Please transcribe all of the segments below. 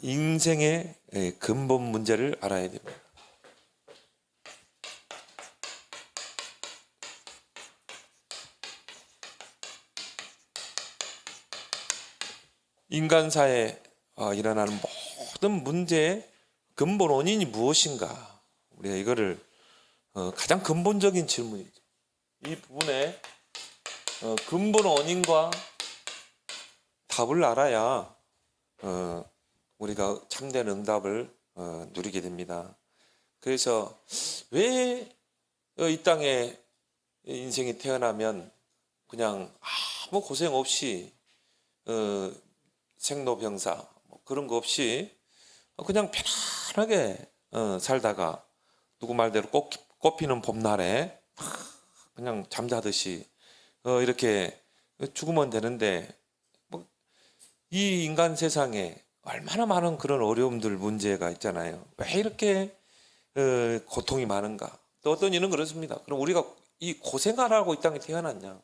인생의 근본 문제를 알아야 됩니다. 인간사에 일어나는 모든 문제의 근본 원인이 무엇인가? 우리가 이거를 가장 근본적인 질문이죠. 이 부분에 근본 원인과 답을 알아야 우리가 참된 응답을 누리게 됩니다. 그래서 왜 이 땅에 인생이 태어나면 그냥 아무 고생 없이 생로병사 그런 거 없이 그냥 편안하게 살다가 누구 말대로 꽃피는 봄날에 그냥 잠자듯이 이렇게 죽으면 되는데 이 인간 세상에 얼마나 많은 그런 어려움들 문제가 있잖아요. 왜 이렇게 고통이 많은가? 또 어떤 이는 그렇습니다. 그럼 우리가 이 고생하라고 이 땅에 태어났냐?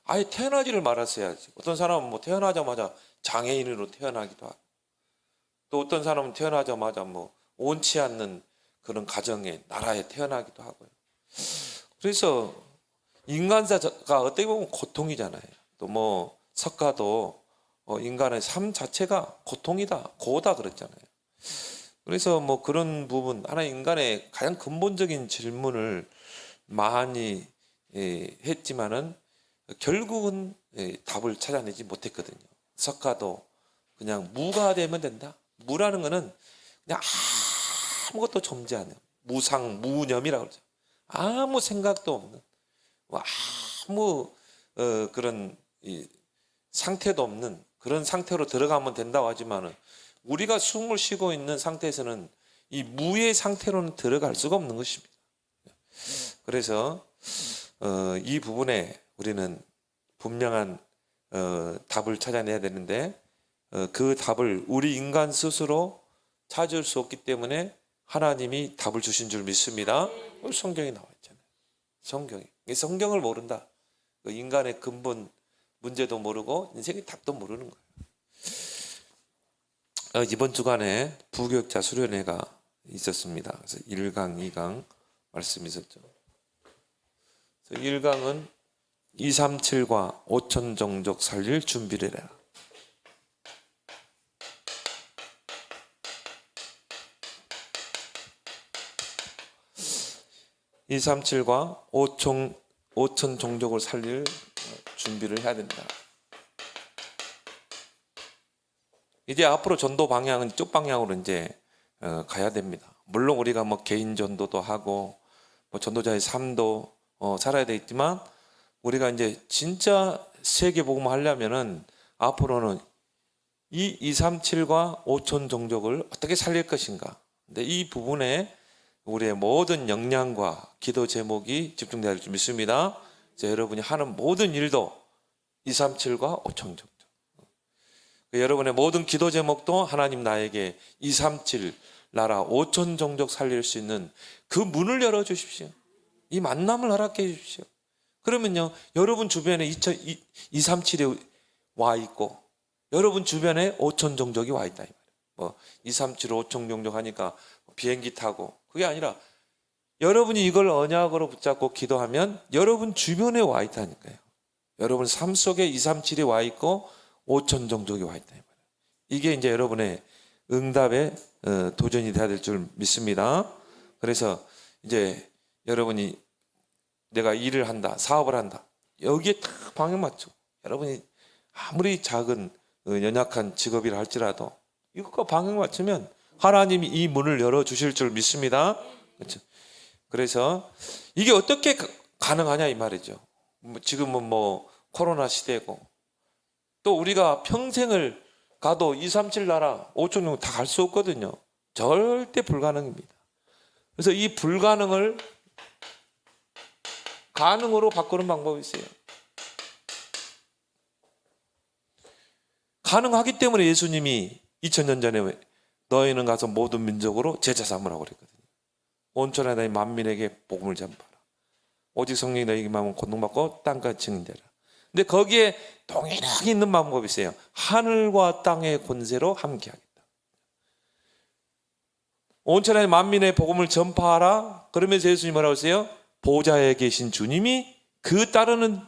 아예 태어나지를 말았어야지. 어떤 사람은 뭐 태어나자마자 장애인으로 태어나기도 하고, 또 어떤 사람은 태어나자마자 뭐 원치 않는 그런 가정에 나라에 태어나기도 하고요. 그래서 인간사가 어떻게 보면 고통이잖아요. 또 뭐 석가도 인간의 삶 자체가 고통이다, 고다 그랬잖아요. 그래서 뭐 그런 부분, 하나 인간의 가장 근본적인 질문을 많이 했지만은 결국은 답을 찾아내지 못했거든요. 석가도 그냥 무가 되면 된다. 무라는 거는 그냥 아무것도 존재하는 무상 무념이라고 그러죠. 아무 생각도 없는, 아무 그런 상태도 없는 그런 상태로 들어가면 된다고 하지만은 우리가 숨을 쉬고 있는 상태에서는 이 무의 상태로는 들어갈 수가 없는 것입니다. 그래서 이 부분에 우리는 분명한 답을 찾아내야 되는데 그 답을 우리 인간 스스로 찾을 수 없기 때문에 하나님이 답을 주신 줄 믿습니다. 성경에 나와 있잖아요. 성경을 모른다. 인간의 근본 문제도 모르고 인생의 답도 모르는 거예요. 이번 주간에 부교육자 수련회가 있었습니다. 그래서 1강, 2강 말씀이 있었죠. 1강은 237과 5천 종족 살릴 준비를 해라. 237과 5천 종족을 살릴 준비를 해야 된다. 이제 앞으로 전도 방향은 이쪽 방향으로 이제 가야 됩니다. 물론 우리가 뭐 개인 전도도 하고 뭐 전도자의 삶도 살아야 되겠지만 우리가 이제 진짜 세계 복음을 하려면은 앞으로는 이 237과 5천 종족을 어떻게 살릴 것인가. 근데 이 부분에 우리의 모든 역량과 기도 제목이 집중되어야 할 줄 믿습니다. 여러분이 하는 모든 일도 237과 5천 종족. 여러분의 모든 기도 제목도 하나님 나에게 237 나라 5천 종족 살릴 수 있는 그 문을 열어주십시오. 이 만남을 허락해 주십시오. 그러면요, 여러분 주변에 237에 와 있고 여러분 주변에 5천 종족이 와 있다. 뭐 237, 5천 종족 하니까 비행기 타고 그게 아니라 여러분이 이걸 언약으로 붙잡고 기도하면 여러분 주변에 와 있다니까요. 여러분 삶 속에 237이 와 있고 5천 종족이 와 있다. 이게 이제 여러분의 응답의 도전이 돼야 될 줄 믿습니다. 그래서 이제 여러분이 내가 일을 한다, 사업을 한다. 여기에 딱 방향 맞추고 여러분이 아무리 작은 연약한 직업이라 할지라도 이것과 방향 맞추면 하나님이 이 문을 열어주실 줄 믿습니다. 그렇죠? 그래서 이게 어떻게 가능하냐 이 말이죠. 지금은 뭐 코로나 시대고 또 우리가 평생을 가도 237 나라 5천 명 다 갈 수 없거든요. 절대 불가능입니다. 그래서 이 불가능을 가능으로 바꾸는 방법이 있어요. 가능하기 때문에 예수님이 2000년 전에 너희는 가서 모든 민족으로 제자 삼으라고 그랬거든요. 온천에 다니 만민에게 복음을 전파라. 오직 성령이 너희에게만 하면 고통받고 땅까지 증인되라. 근데 거기에 동일하게 있는 방법이 있어요. 하늘과 땅의 권세로 함께하겠다. 온 천하의 만민의 복음을 전파하라. 그러면서 예수님 뭐라고 하세요? 보좌에 계신 주님이 그 따르는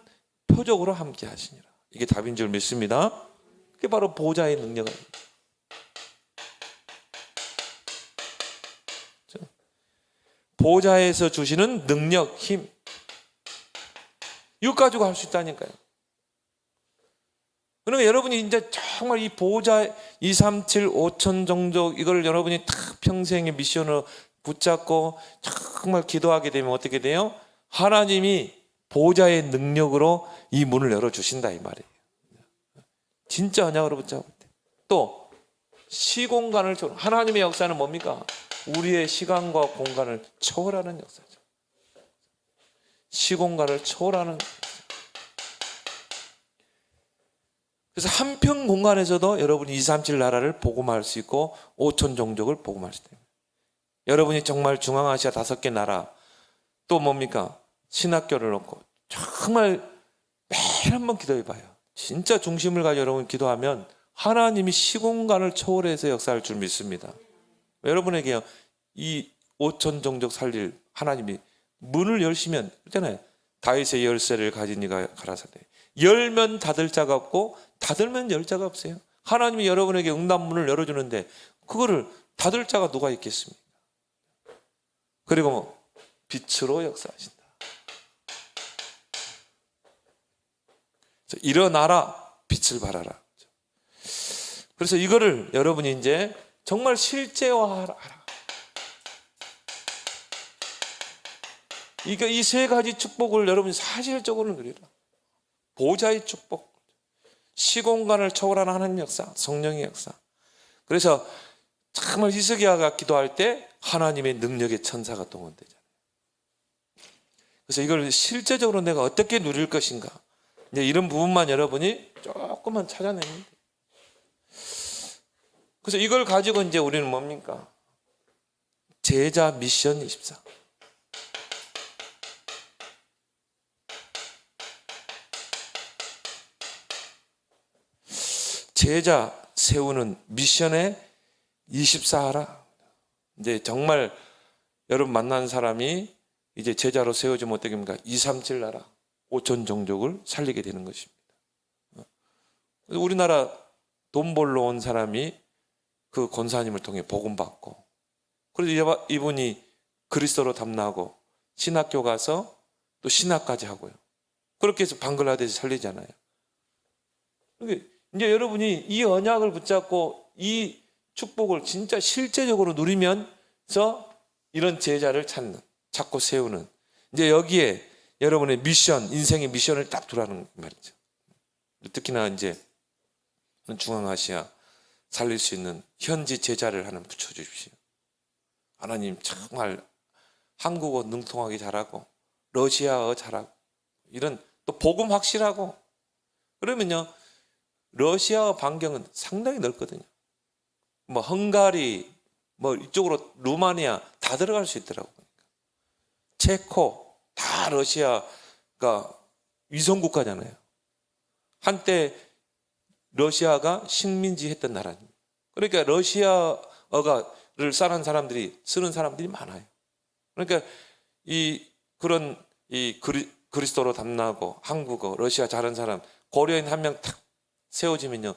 표적으로 함께 하시니라. 이게 답인 줄 믿습니다. 그게 바로 보좌의 능력입니다. 보좌에서 주시는 능력, 힘, 이거 가지고 할 수 있다니까요. 그러니까 여러분이 이제 정말 이 보좌 237 5천 종족 이걸 여러분이 다 평생의 미션으로 붙잡고 정말 기도하게 되면 어떻게 돼요? 하나님이 보좌의 능력으로 이 문을 열어주신다 이 말이에요. 진짜 언약으로 붙잡을 때. 또 시공간을 초월하는, 하나님의 역사는 뭡니까? 우리의 시간과 공간을 초월하는 역사죠. 시공간을 초월하는. 그래서 한평 공간에서도 여러분이 237 나라를 복음할 수 있고 5천 종족을 복음할 수 있습니다. 여러분이 정말 중앙아시아 5개 나라, 또 뭡니까? 신학교를 놓고 정말 매일 한번 기도해 봐요. 진짜 중심을 가지고 여러분 기도하면 하나님이 시공간을 초월해서 역사할 줄 믿습니다. 여러분에게요, 이 5천 종족 살릴 하나님이 문을 열시면, 그렇잖아요. 다윗의 열쇠를 가진 이가 가라사대. 열면 닫을 자가 없고 닫으면 열 자가 없어요. 하나님이 여러분에게 응답문을 열어주는데 그거를 닫을 자가 누가 있겠습니까? 그리고 빛으로 역사하신다. 일어나라, 빛을 발하라. 그래서 이거를 여러분이 이제 정말 실제화하라. 이 세 가지 축복을 여러분이 사실적으로 누리라. 보좌의 축복, 시공간을 초월하는 하나님의 역사, 성령의 역사. 그래서 정말 히스기야가 기도할 때 하나님의 능력의 천사가 동원되잖아요. 그래서 이걸 실제적으로 내가 어떻게 누릴 것인가, 이제 이런 부분만 여러분이 조금만 찾아내면 돼요. 그래서 이걸 가지고 이제 우리는 뭡니까? 제자 미션 24. 제자 세우는 미션에 24하라. 이제 정말 여러분 만난 사람이 이제 제자로 세워지면 어떻게 됩니까? 237 나라 5천 종족을 살리게 되는 것입니다. 우리나라 돈 벌러 온 사람이 그 권사님을 통해 복음 받고, 그래서 이분이 그리스도로 담나고 신학교 가서 또 신학까지 하고요. 그렇게 해서 방글라데시 살리잖아요. 이제 여러분이 이 언약을 붙잡고 이 축복을 진짜 실제적으로 누리면서 이런 제자를 찾고 세우는, 이제 여기에 여러분의 미션, 인생의 미션을 딱 두라는 말이죠. 특히나 이제 중앙아시아 살릴 수 있는 현지 제자를 하나 붙여주십시오. 하나님 정말 한국어 능통하게 잘하고 러시아어 잘하고 이런 또 복음 확실하고, 그러면요 러시아어 반경은 상당히 넓거든요. 뭐 헝가리, 뭐 이쪽으로 루마니아 다 들어갈 수 있더라고요. 체코 다 러시아가 위성국가잖아요. 한때 러시아가 식민지 했던 나라입니다. 그러니까 러시아어를 쓰는 사람들이 많아요. 그러니까 그런 그리스도로 담나고 한국어, 러시아 잘하는 사람, 고려인 한 명 탁 세워지면요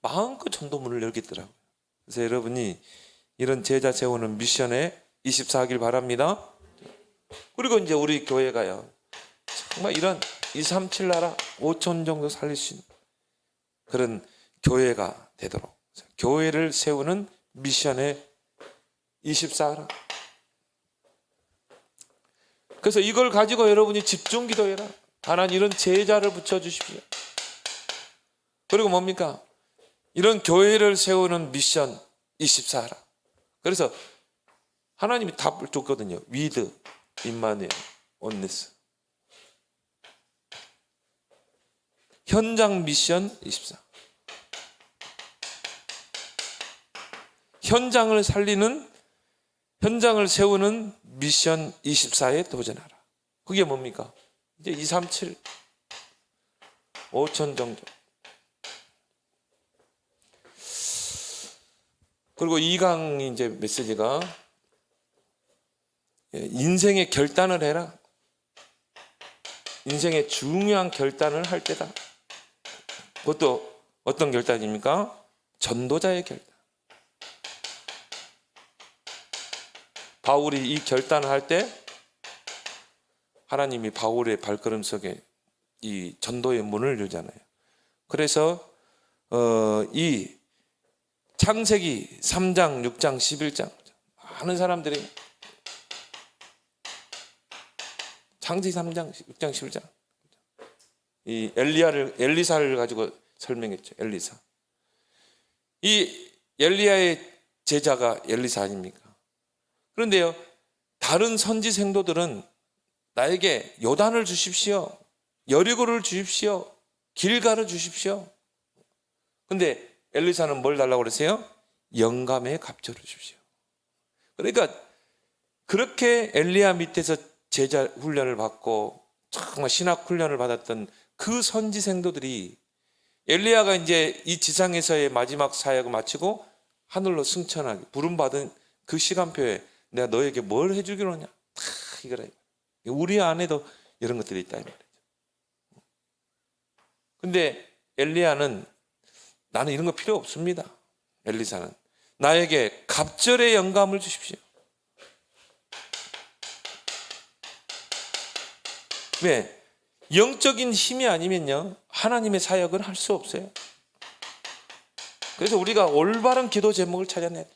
마음껏 전도문을 열겠더라고요. 그래서 여러분이 이런 제자 세우는 미션에 24하길 바랍니다. 그리고 이제 우리 교회가요 정말 이런 237 나라 5천 정도 살릴 수 있는 그런 교회가 되도록, 교회를 세우는 미션에 24하라. 그래서 이걸 가지고 여러분이 집중 기도해라. 하나님 이런 제자를 붙여주십시오. 그리고 뭡니까? 이런 교회를 세우는 미션 24하라. 그래서 하나님이 답을 줬거든요. 위드, 임마누엘, 온네스. 현장 미션 24. 현장을 세우는 미션 24에 도전하라. 그게 뭡니까? 이제 237 5천 정도. 그리고 2강 이제 메시지가 인생의 결단을 해라. 인생의 중요한 결단을 할 때다. 그것도 어떤 결단입니까? 전도자의 결단. 바울이 이 결단을 할 때 하나님이 바울의 발걸음 속에 이 전도의 문을 열잖아요. 그래서 이 창세기 3장, 6장, 11장 많은 사람들이 창세기 3장, 6장, 11장 이 엘리사를 가지고 설명했죠. 엘리사. 이 엘리야의 제자가 엘리사 아닙니까? 그런데요, 다른 선지 생도들은 나에게 요단을 주십시오, 여리고를 주십시오, 길가를 주십시오. 근데 엘리사는 뭘 달라고 그랬어요? 영감의 갑절을 주십시오. 그러니까 그렇게 엘리야 밑에서 제자 훈련을 받고 정말 신학 훈련을 받았던 그 선지 생도들이 엘리야가 이제 이 지상에서의 마지막 사역을 마치고 하늘로 승천하게 부름받은 그 시간표에 내가 너에게 뭘 해주기로 하냐? 다 이거라. 우리 안에도 이런 것들이 있다 이 말이죠. 근데 엘리야는 나는 이런 거 필요 없습니다. 엘리사는 나에게 갑절의 영감을 주십시오. 왜? 영적인 힘이 아니면요, 하나님의 사역을 할 수 없어요. 그래서 우리가 올바른 기도 제목을 찾아내야 돼요.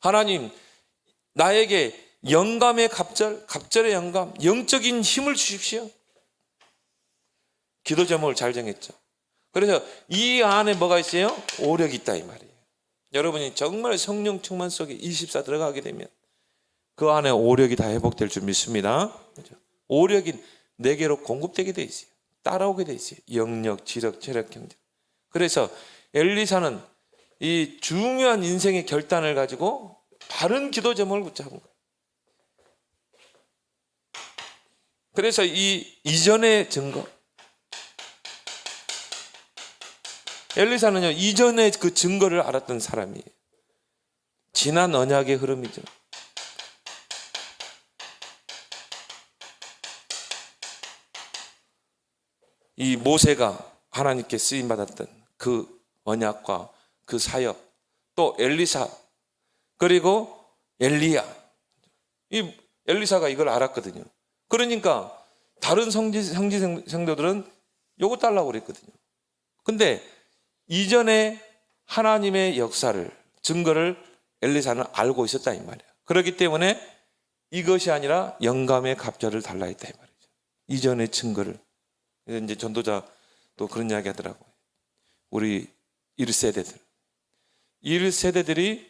하나님, 나에게 영감의 갑절의 영감, 영적인 힘을 주십시오. 기도 제목을 잘 정했죠. 그래서 이 안에 뭐가 있어요? 오력이 있다 이 말이에요. 여러분이 정말 성령 충만 속에 24 들어가게 되면 그 안에 오력이 다 회복될 줄 믿습니다. 오력이 내게로 공급되게 돼 있어요. 따라오게 돼 있어요. 영력, 지력, 체력, 경제. 그래서 엘리사는 이 중요한 인생의 결단을 가지고 바른 기도 제목을 붙잡은 거예요. 그래서 이 이전의 증거, 엘리사는요 이전의 그 증거를 알았던 사람이에요. 지난 언약의 흐름이죠. 이 모세가 하나님께 쓰임 받았던 그 언약과 그 사역, 또 엘리사, 그리고 엘리야, 이 엘리사가 이걸 알았거든요. 그러니까 다른 성지생도들은 요거 달라고 그랬거든요. 근데 이전에 하나님의 역사를, 증거를 엘리사는 알고 있었다 이 말이에요. 그렇기 때문에 이것이 아니라 영감의 갑절을 달라 했다 이 말이죠. 이전의 증거를. 이제 전도자 또 그런 이야기 하더라고요. 우리 1세대들이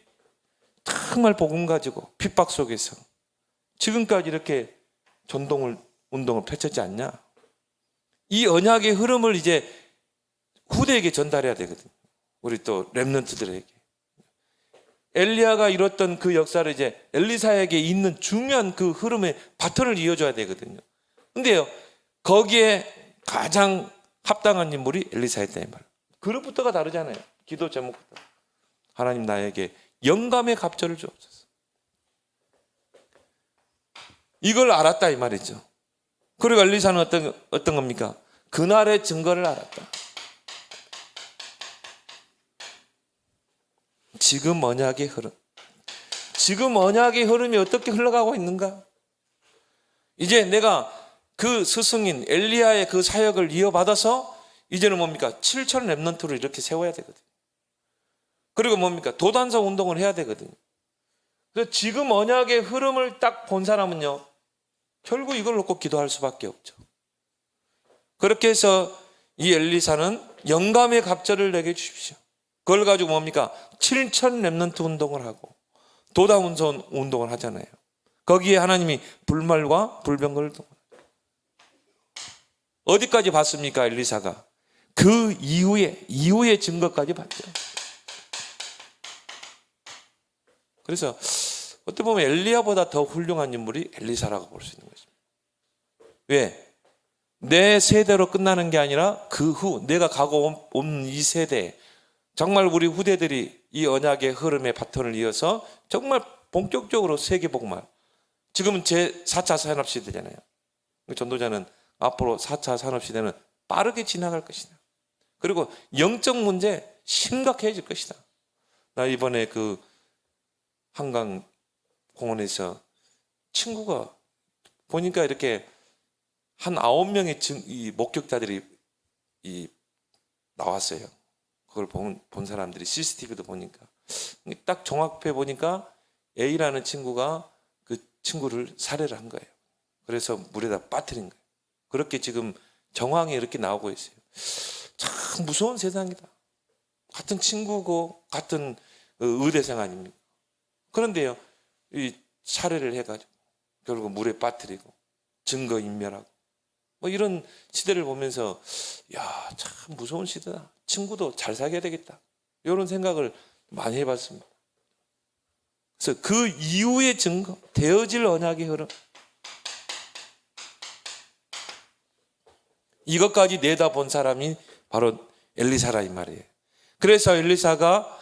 정말 복음 가지고 핍박 속에서 지금까지 이렇게 운동을 펼쳤지 않냐? 이 언약의 흐름을 이제 후대에게 전달해야 되거든요. 우리 또 렘넌트들에게. 엘리야가 이뤘던 그 역사를 이제 엘리사에게 있는 중요한 그 흐름의 바톤을 이어줘야 되거든요. 근데요, 거기에 가장 합당한 인물이 엘리사였다 이 말. 그릇부터가 다르잖아요. 기도 제목부터. 하나님 나에게 영감의 갑절을 주옵소서. 이걸 알았다 이 말이죠. 그리고 엘리사는 어떤 겁니까? 그날의 증거를 알았다. 지금 언약의 흐름. 지금 언약의 흐름이 어떻게 흘러가고 있는가? 이제 내가 그 스승인 엘리야의 그 사역을 이어받아서 이제는 뭡니까? 7천 렘넌트를 이렇게 세워야 되거든요. 그리고 뭡니까? 도단서 운동을 해야 되거든요. 그래서 지금 언약의 흐름을 딱 본 사람은요, 결국 이걸 놓고 기도할 수밖에 없죠. 그렇게 해서 이 엘리사는 영감의 갑절을 내게 주십시오. 그걸 가지고 뭡니까? 7천 렘넌트 운동을 하고 도단서 운동을 하잖아요. 거기에 하나님이 불말과 불병거를 어디까지 봤습니까? 엘리사가 그 이후의 증거까지 봤죠. 그래서 어떻게 보면 엘리야보다 더 훌륭한 인물이 엘리사라고 볼 수 있는 것입니다. 왜? 내 세대로 끝나는 게 아니라 그 후 내가 가고 온 이 세대, 정말 우리 후대들이 이 언약의 흐름의 바톤을 이어서 정말 본격적으로 세계복음화. 지금은 제4차 산업시대잖아요. 전도자는 앞으로 4차 산업시대는 빠르게 지나갈 것이다. 그리고 영적 문제 심각해질 것이다. 나 이번에 그 한강 공원에서 친구가 보니까 이렇게 한 9명의 이 목격자들이 나왔어요. 그걸 본 사람들이 CCTV도 보니까 딱 종합해 보니까 A라는 친구가 그 친구를 살해를 한 거예요. 그래서 물에다 빠뜨린 거예요. 그렇게 지금 정황이 이렇게 나오고 있어요. 참 무서운 세상이다. 같은 친구고 같은 의대생 아닙니까? 그런데요, 이 살해를 해가지고 결국 물에 빠뜨리고 증거 인멸하고 뭐 이런 시대를 보면서 야, 참 무서운 시대다. 친구도 잘 사귀어야 되겠다. 이런 생각을 많이 해봤습니다. 그래서 그 이후의 증거, 되어질 언약의 흐름, 이것까지 내다본 사람이 바로 엘리사라 이 말이에요. 그래서 엘리사가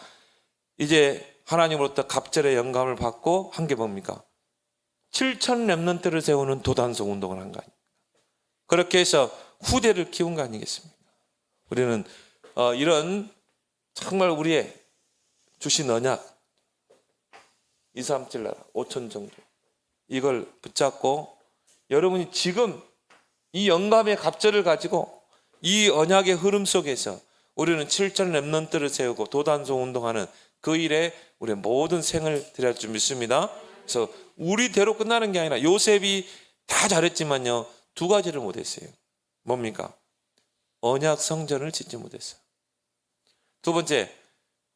이제 하나님으로부터 갑절의 영감을 받고 한 게 뭡니까? 7천 렘넌트를 세우는 도단성 운동을 한 거 아닙니까? 그렇게 해서 후대를 키운 거 아니겠습니까? 우리는 이런 정말 우리의 주신 언약 2, 3, 7 나라 5천 정도 이걸 붙잡고 여러분이 지금 이 영감의 갑절을 가지고 이 언약의 흐름 속에서 우리는 7천 렘넌트를 세우고 도단성 운동하는 그 일에 우리의 모든 생을 드릴 줄 믿습니다. 그래서 우리대로 끝나는 게 아니라 요셉이 다 잘했지만요, 두 가지를 못했어요. 뭡니까? 언약 성전을 짓지 못했어요. 두 번째,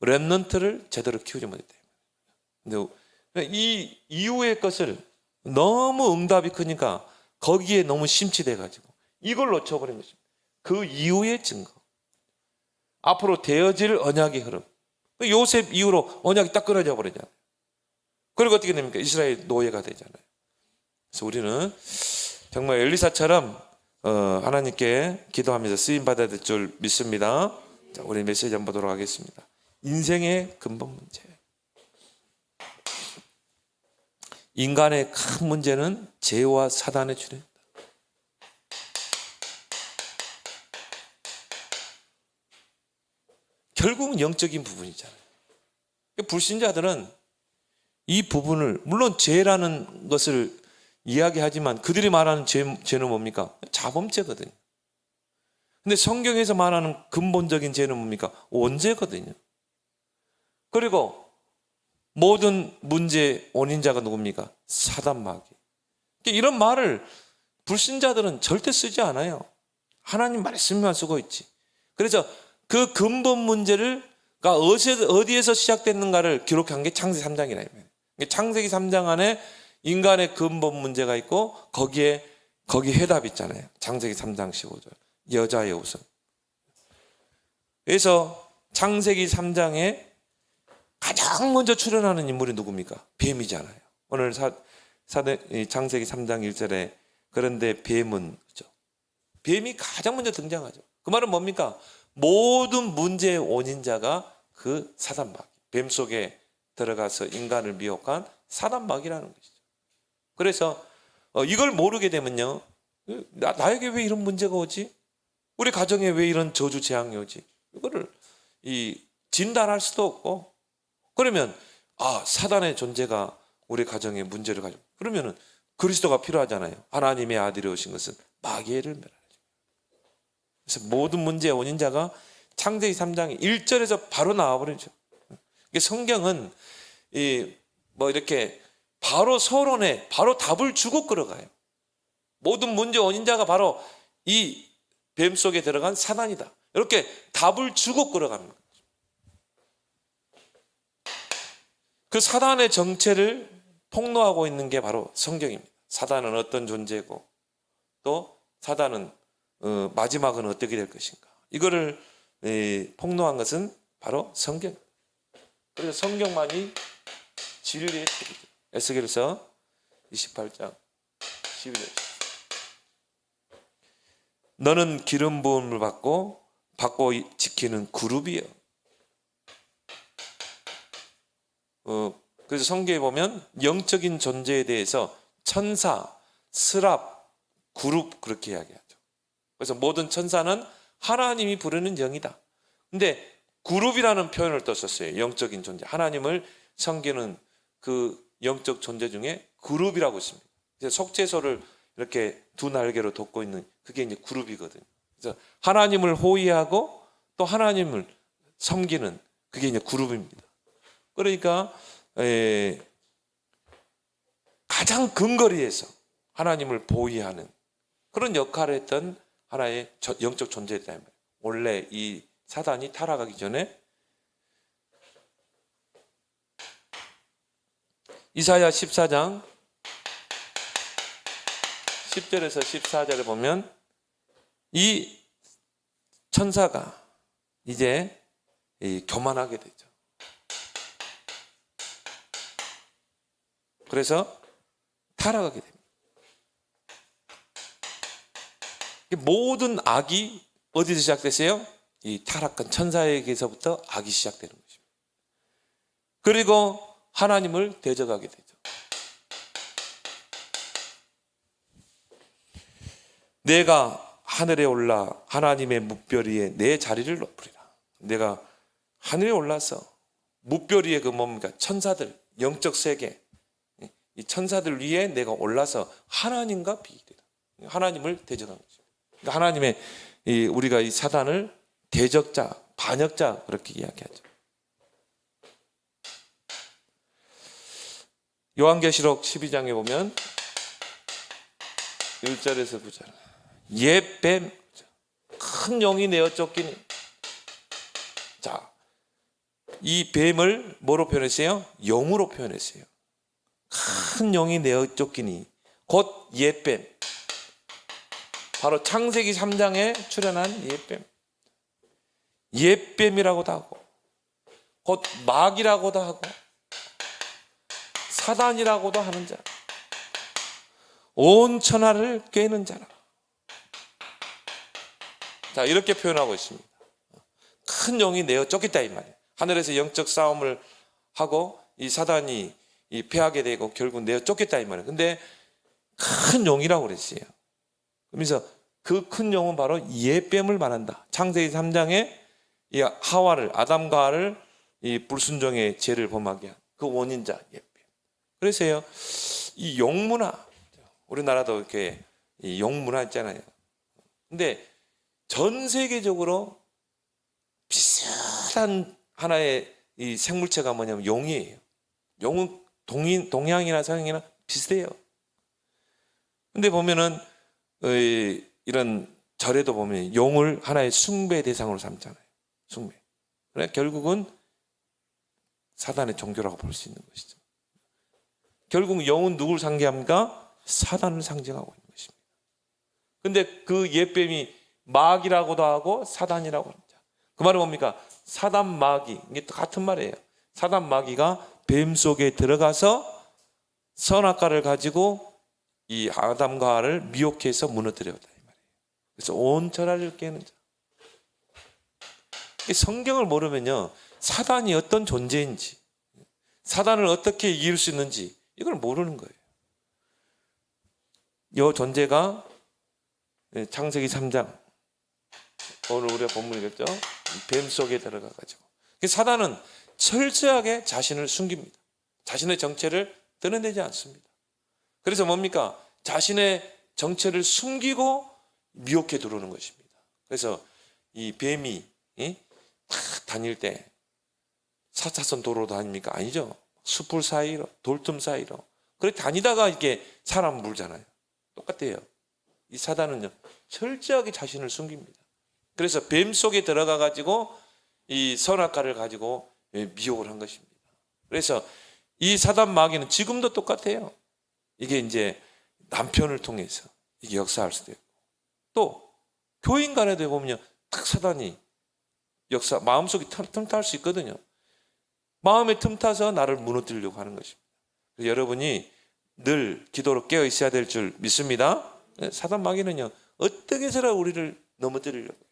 렘넌트를 제대로 키우지 못했대요. 근데 이 이후의 것을 너무 응답이 크니까 거기에 너무 심취돼가지고 이걸 놓쳐버린 것입니다. 그 이후의 증거, 앞으로 되어질 언약의 흐름. 요셉 이후로 언약이 딱 끊어져 버리잖아요. 그리고 어떻게 됩니까? 이스라엘 노예가 되잖아요. 그래서 우리는 정말 엘리사처럼 하나님께 기도하면서 쓰임받아야 될 줄 믿습니다. 자, 우리 메시지 한번 보도록 하겠습니다. 인생의 근본 문제. 인간의 큰 문제는 죄와 사단의 출현이다. 결국은 영적인 부분이잖아요. 불신자들은 이 부분을, 물론 죄라는 것을 이야기하지만 그들이 말하는 죄는 뭡니까? 자범죄거든요. 근데 성경에서 말하는 근본적인 죄는 뭡니까? 원죄거든요. 그리고 모든 문제의 원인자가 누굽니까? 사단마귀. 이런 말을 불신자들은 절대 쓰지 않아요. 하나님 말씀만 쓰고 있지. 그래서 그 근본 문제가 어디에서 시작됐는가를 기록한 게 창세기 3장이라. 창세기 3장 안에 인간의 근본 문제가 있고 거기 해답이 있잖아요. 창세기 3장 15절. 여자의 우선. 그래서 창세기 3장에 가장 먼저 출현하는 인물이 누굽니까? 뱀이잖아요. 오늘 창세기 3장 1절에 그런데 뱀은, 그렇죠? 뱀이 가장 먼저 등장하죠. 그 말은 뭡니까? 모든 문제의 원인자가 그 사단마귀, 뱀 속에 들어가서 인간을 미혹한 사단마귀라는 것이죠. 그래서 이걸 모르게 되면요, 나에게 왜 이런 문제가 오지? 우리 가정에 왜 이런 저주 재앙이 오지? 이거를 진단할 수도 없고, 그러면 사단의 존재가 우리 가정에 문제를 가지고, 그러면은 그리스도가 필요하잖아요. 하나님의 아들이 오신 것은 마귀를 멸하죠. 그래서 모든 문제의 원인자가 창세기 3장 1절에서 바로 나와버리죠. 성경은 이렇게 바로 서론에 바로 답을 주고 끌어가요. 모든 문제 원인자가 바로 이 뱀 속에 들어간 사단이다. 이렇게 답을 주고 끌어가는 거죠. 그 사단의 정체를 폭로하고 있는 게 바로 성경입니다. 사단은 어떤 존재고 또 사단은 마지막은 어떻게 될 것인가. 이거를 폭로한 것은 바로 성경. 그래서 성경만이 진리의 책이죠. 에스겔서 28장 12절. 너는 기름 부음을 받고 지키는 그룹이여. 그래서 성경에 보면 영적인 존재에 대해서 천사, 스랍, 그룹 그렇게 이야기하죠. 그래서 모든 천사는 하나님이 부르는 영이다. 근데 그룹이라는 표현을 또 썼어요. 영적인 존재. 하나님을 섬기는 그 영적 존재 중에 그룹이라고 있습니다. 속죄소를 이렇게 두 날개로 덮고 있는 그게 이제 그룹이거든요. 그래서 하나님을 호위하고 또 하나님을 섬기는 그게 이제 그룹입니다. 그러니까 가장 근거리에서 하나님을 보위하는 그런 역할을 했던 하나의 영적 존재다. 원래 이 사단이 타락하기 전에 이사야 14장 10절에서 14절을 보면 이 천사가 이제 교만하게 되죠. 그래서 타락하게 됩니다. 모든 악이 어디서 시작됐어요? 이 타락한 천사에게서부터 악이 시작되는 것입니다. 그리고 하나님을 대적하게 되죠. 내가 하늘에 올라 하나님의 뭇별 위에 내 자리를 높으리라. 내가 하늘에 올라서 뭇별 위에 그 뭡니까? 천사들, 영적 세계, 이 천사들 위에 내가 올라서 하나님과 비교되다. 하나님을 대적한 것입니다. 그러니까 하나님의 우리가 이 사단을 대적자, 반역자 그렇게 이야기하죠. 요한계시록 12장에 보면 1절에서 9절 옛 뱀, 큰 용이 내어 쫓기니. 자, 이 뱀을 뭐로 표현했어요? 용으로 표현했어요. 큰 용이 내어 쫓기니 곧 옛뱀. 바로 창세기 3장에 출현한 옛뱀. 옛뱀이라고도 하고 곧 마귀라고도 하고 사단이라고도 하는 자, 온 천하를 꿰는 자라. 자, 이렇게 표현하고 있습니다. 큰 용이 내어 쫓겼다 이 말이에요. 하늘에서 영적 싸움을 하고 이 사단이 패하게 되고 결국 내어 쫓겼다 이 말이에요. 근데 큰 용이라고 그랬어요. 그러면서 그 큰 용은 바로 옛뱀을 말한다. 창세기 3장에 이 하와를, 아담과 하와를 이 불순종의 죄를 범하게 한 그 원인자 옛뱀. 그래서요, 이 용문화, 우리나라도 이렇게 이 용문화 있잖아요. 근데 전 세계적으로 비슷한 하나의 이 생물체가 뭐냐면 용이에요. 용은 동양이나 서양이나 비슷해요. 근데 보면은 이런 절에도 보면 용을 하나의 숭배 대상으로 삼잖아요. 숭배. 그래 결국은 사단의 종교라고 볼 수 있는 것이죠. 결국 영은 누구를 상징합니까? 사단을 상징하고 있는 것입니다. 근데 그 옛뱀이 마귀라고도 하고 사단이라고 합니다. 그 말은 뭡니까? 사단 마귀, 이게 같은 말이에요. 사단 마귀가 뱀 속에 들어가서 선악과를 가지고 이 아담과 하와를 미혹해서 무너뜨렸다 이 말이에요. 그래서 온 천하를 깨는 자. 성경을 모르면요, 사단이 어떤 존재인지, 사단을 어떻게 이길 수 있는지 이걸 모르는 거예요. 이 존재가 창세기 3장, 오늘 우리가 본문이겠죠? 뱀 속에 들어가가지고 사단은 철저하게 자신을 숨깁니다. 자신의 정체를 드러내지 않습니다. 그래서 뭡니까? 자신의 정체를 숨기고 미혹해 들어오는 것입니다. 그래서 이 뱀이 다닐 때 사차선 도로 다닙니까? 아니죠. 숲을 사이로, 돌틈 사이로. 그렇게 다니다가 이렇게 사람 물잖아요. 똑같아요. 이 사단은요, 철저하게 자신을 숨깁니다. 그래서 뱀 속에 들어가 가지고 이 선악과를 가지고 미혹을 한 것입니다. 그래서 이 사단 마귀는 지금도 똑같아요. 이게 이제 남편을 통해서 이게 역사할 수도 있고, 또 교인 간에도 보면요, 딱 사단이 역사, 마음속에 틈탈 수 있거든요. 마음에 틈타서 나를 무너뜨리려고 하는 것입니다. 그래서 여러분이 늘 기도로 깨어 있어야 될 줄 믿습니다. 사단 마귀는요, 어떻게 해서라도 우리를 넘어뜨리려고 해요.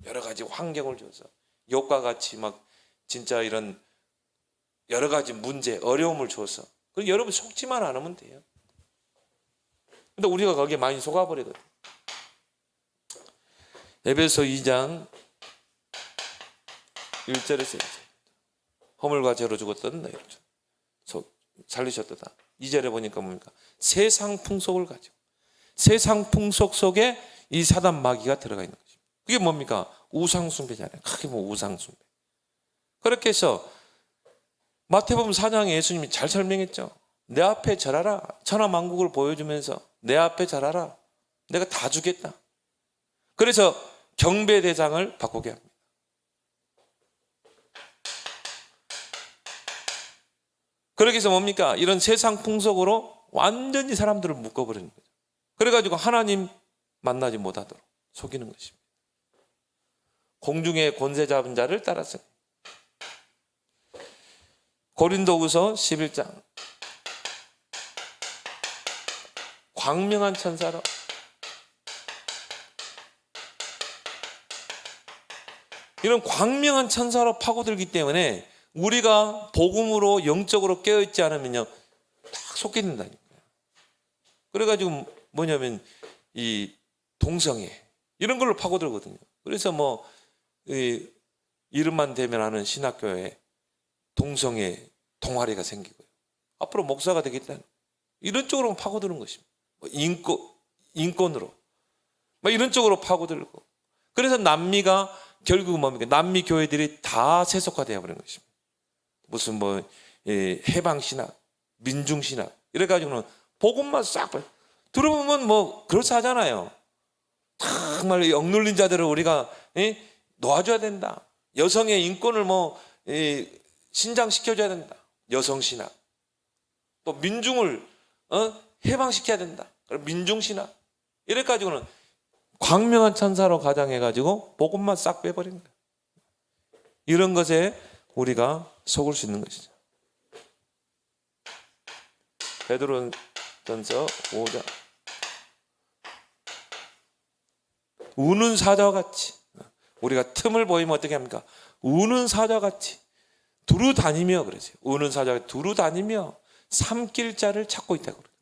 여러 가지 환경을 줘서 욕과 같이 막 진짜 이런 여러 가지 문제, 어려움을 줘서. 그럼 여러분 속지만 않으면 돼요. 근데 우리가 거기에 많이 속아버리거든요. 에베소 2장 1절에서 허물과 죄로 죽었던 너희를 살리셨도다. 2절에 보니까 뭡니까? 세상 풍속을 가지고, 세상 풍속 속에 이 사단 마귀가 들어가 있는 거죠. 그게 뭡니까? 우상숭배잖아요. 크게 보면 우상숭배. 그렇게 해서 마태복음 4장에 예수님이 잘 설명했죠. 내 앞에 절하라. 천하만국을 보여주면서 내 앞에 절하라. 내가 다 주겠다. 그래서 경배 대상을 바꾸게 합니다. 그렇게 해서 뭡니까? 이런 세상 풍속으로 완전히 사람들을 묶어버리는 거죠. 그래가지고 하나님 만나지 못하도록 속이는 것입니다. 공중의 권세 잡은 자를 따라서. 고린도후서 11장. 광명한 천사로 이런 광명한 천사로 파고들기 때문에 우리가 복음으로 영적으로 깨어있지 않으면요 딱 속게 된다니까요. 그래가지고 뭐냐면 이 동성애 이런 걸로 파고들거든요. 그래서 뭐 이름만 대면 하는 신학교에 동성애 동아리가 생기고요. 앞으로 목사가 되겠다는 이런 쪽으로 파고드는 것입니다. 인권으로 막 이런 쪽으로 파고들고. 그래서 남미가 결국 뭡니까? 남미 교회들이 다 세속화되어 버린 것입니다. 무슨 뭐 해방신학, 민중신학 이래가지고는 복음만 싹 들어보면 뭐 그럴싸하잖아요. 정말 억눌린 자들을 우리가 놓아줘야 된다. 여성의 인권을 뭐 신장시켜줘야 된다. 여성신학. 또 민중을 해방시켜야 된다. 민중신학. 이래가지고는 광명한 천사로 가장해가지고 복음만 싹 빼버린 거예요. 이런 것에 우리가 속을 수 있는 것이죠. 베드로전서 5장. 우는 사자와 같이 우리가 틈을 보이면 어떻게 합니까? 우는 사자와 같이 두루 다니며 그러세요. 우는 사자가 두루 다니며 삼킬 자를 찾고 있다고 그래요.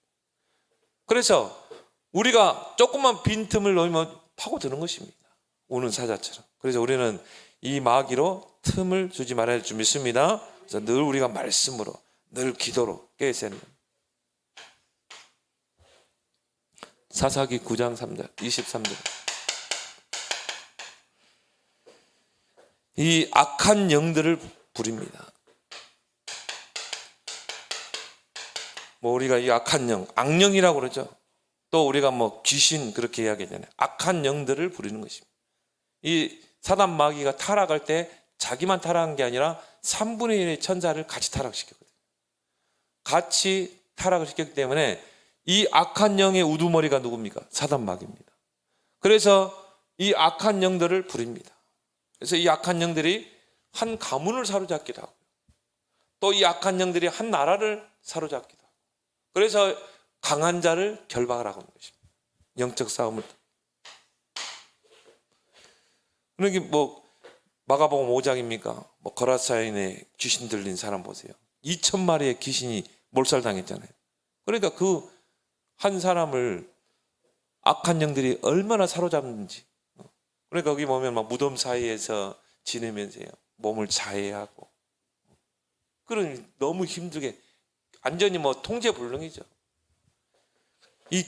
그래서 우리가 조금만 빈틈을 놓으면 파고드는 것입니다. 우는 사자처럼. 그래서 우리는 이 마귀로 틈을 주지 말아야 할 줄 믿습니다. 그래서 늘 우리가 말씀으로 늘 기도로 깨어있어야 합니다. 사사기 9장 3절 23절. 이 악한 영들을 부립니다. 뭐 우리가 이 악한 영, 악령이라고 그러죠. 또 우리가 뭐 귀신 그렇게 이야기하잖아요. 악한 영들을 부리는 것입니다. 이 사단 마귀가 타락할 때 자기만 타락한 게 아니라 3분의 1의 천사를 같이 타락시켰거든요. 같이 타락을 시켰기 때문에 이 악한 영의 우두머리가 누굽니까? 사단 마귀입니다. 그래서 이 악한 영들을 부립니다. 그래서 이 악한 영들이 한 가문을 사로잡기도 하고요. 또 이 악한 영들이 한 나라를 사로잡기도 하고. 그래서 강한 자를 결박을 하고 있는 것입니다. 영적 싸움을. 그러니까 뭐 마가복음 5장입니까? 뭐 거라사인에 귀신 들린 사람 보세요. 2,000마리의 귀신이 몰살당했잖아요. 그러니까 그 한 사람을 악한 영들이 얼마나 사로잡는지. 그러니까 거기 보면 막 무덤 사이에서 지내면서요. 몸을 자해하고. 그러니 너무 힘들게 완전히 뭐 통제불능이죠. 이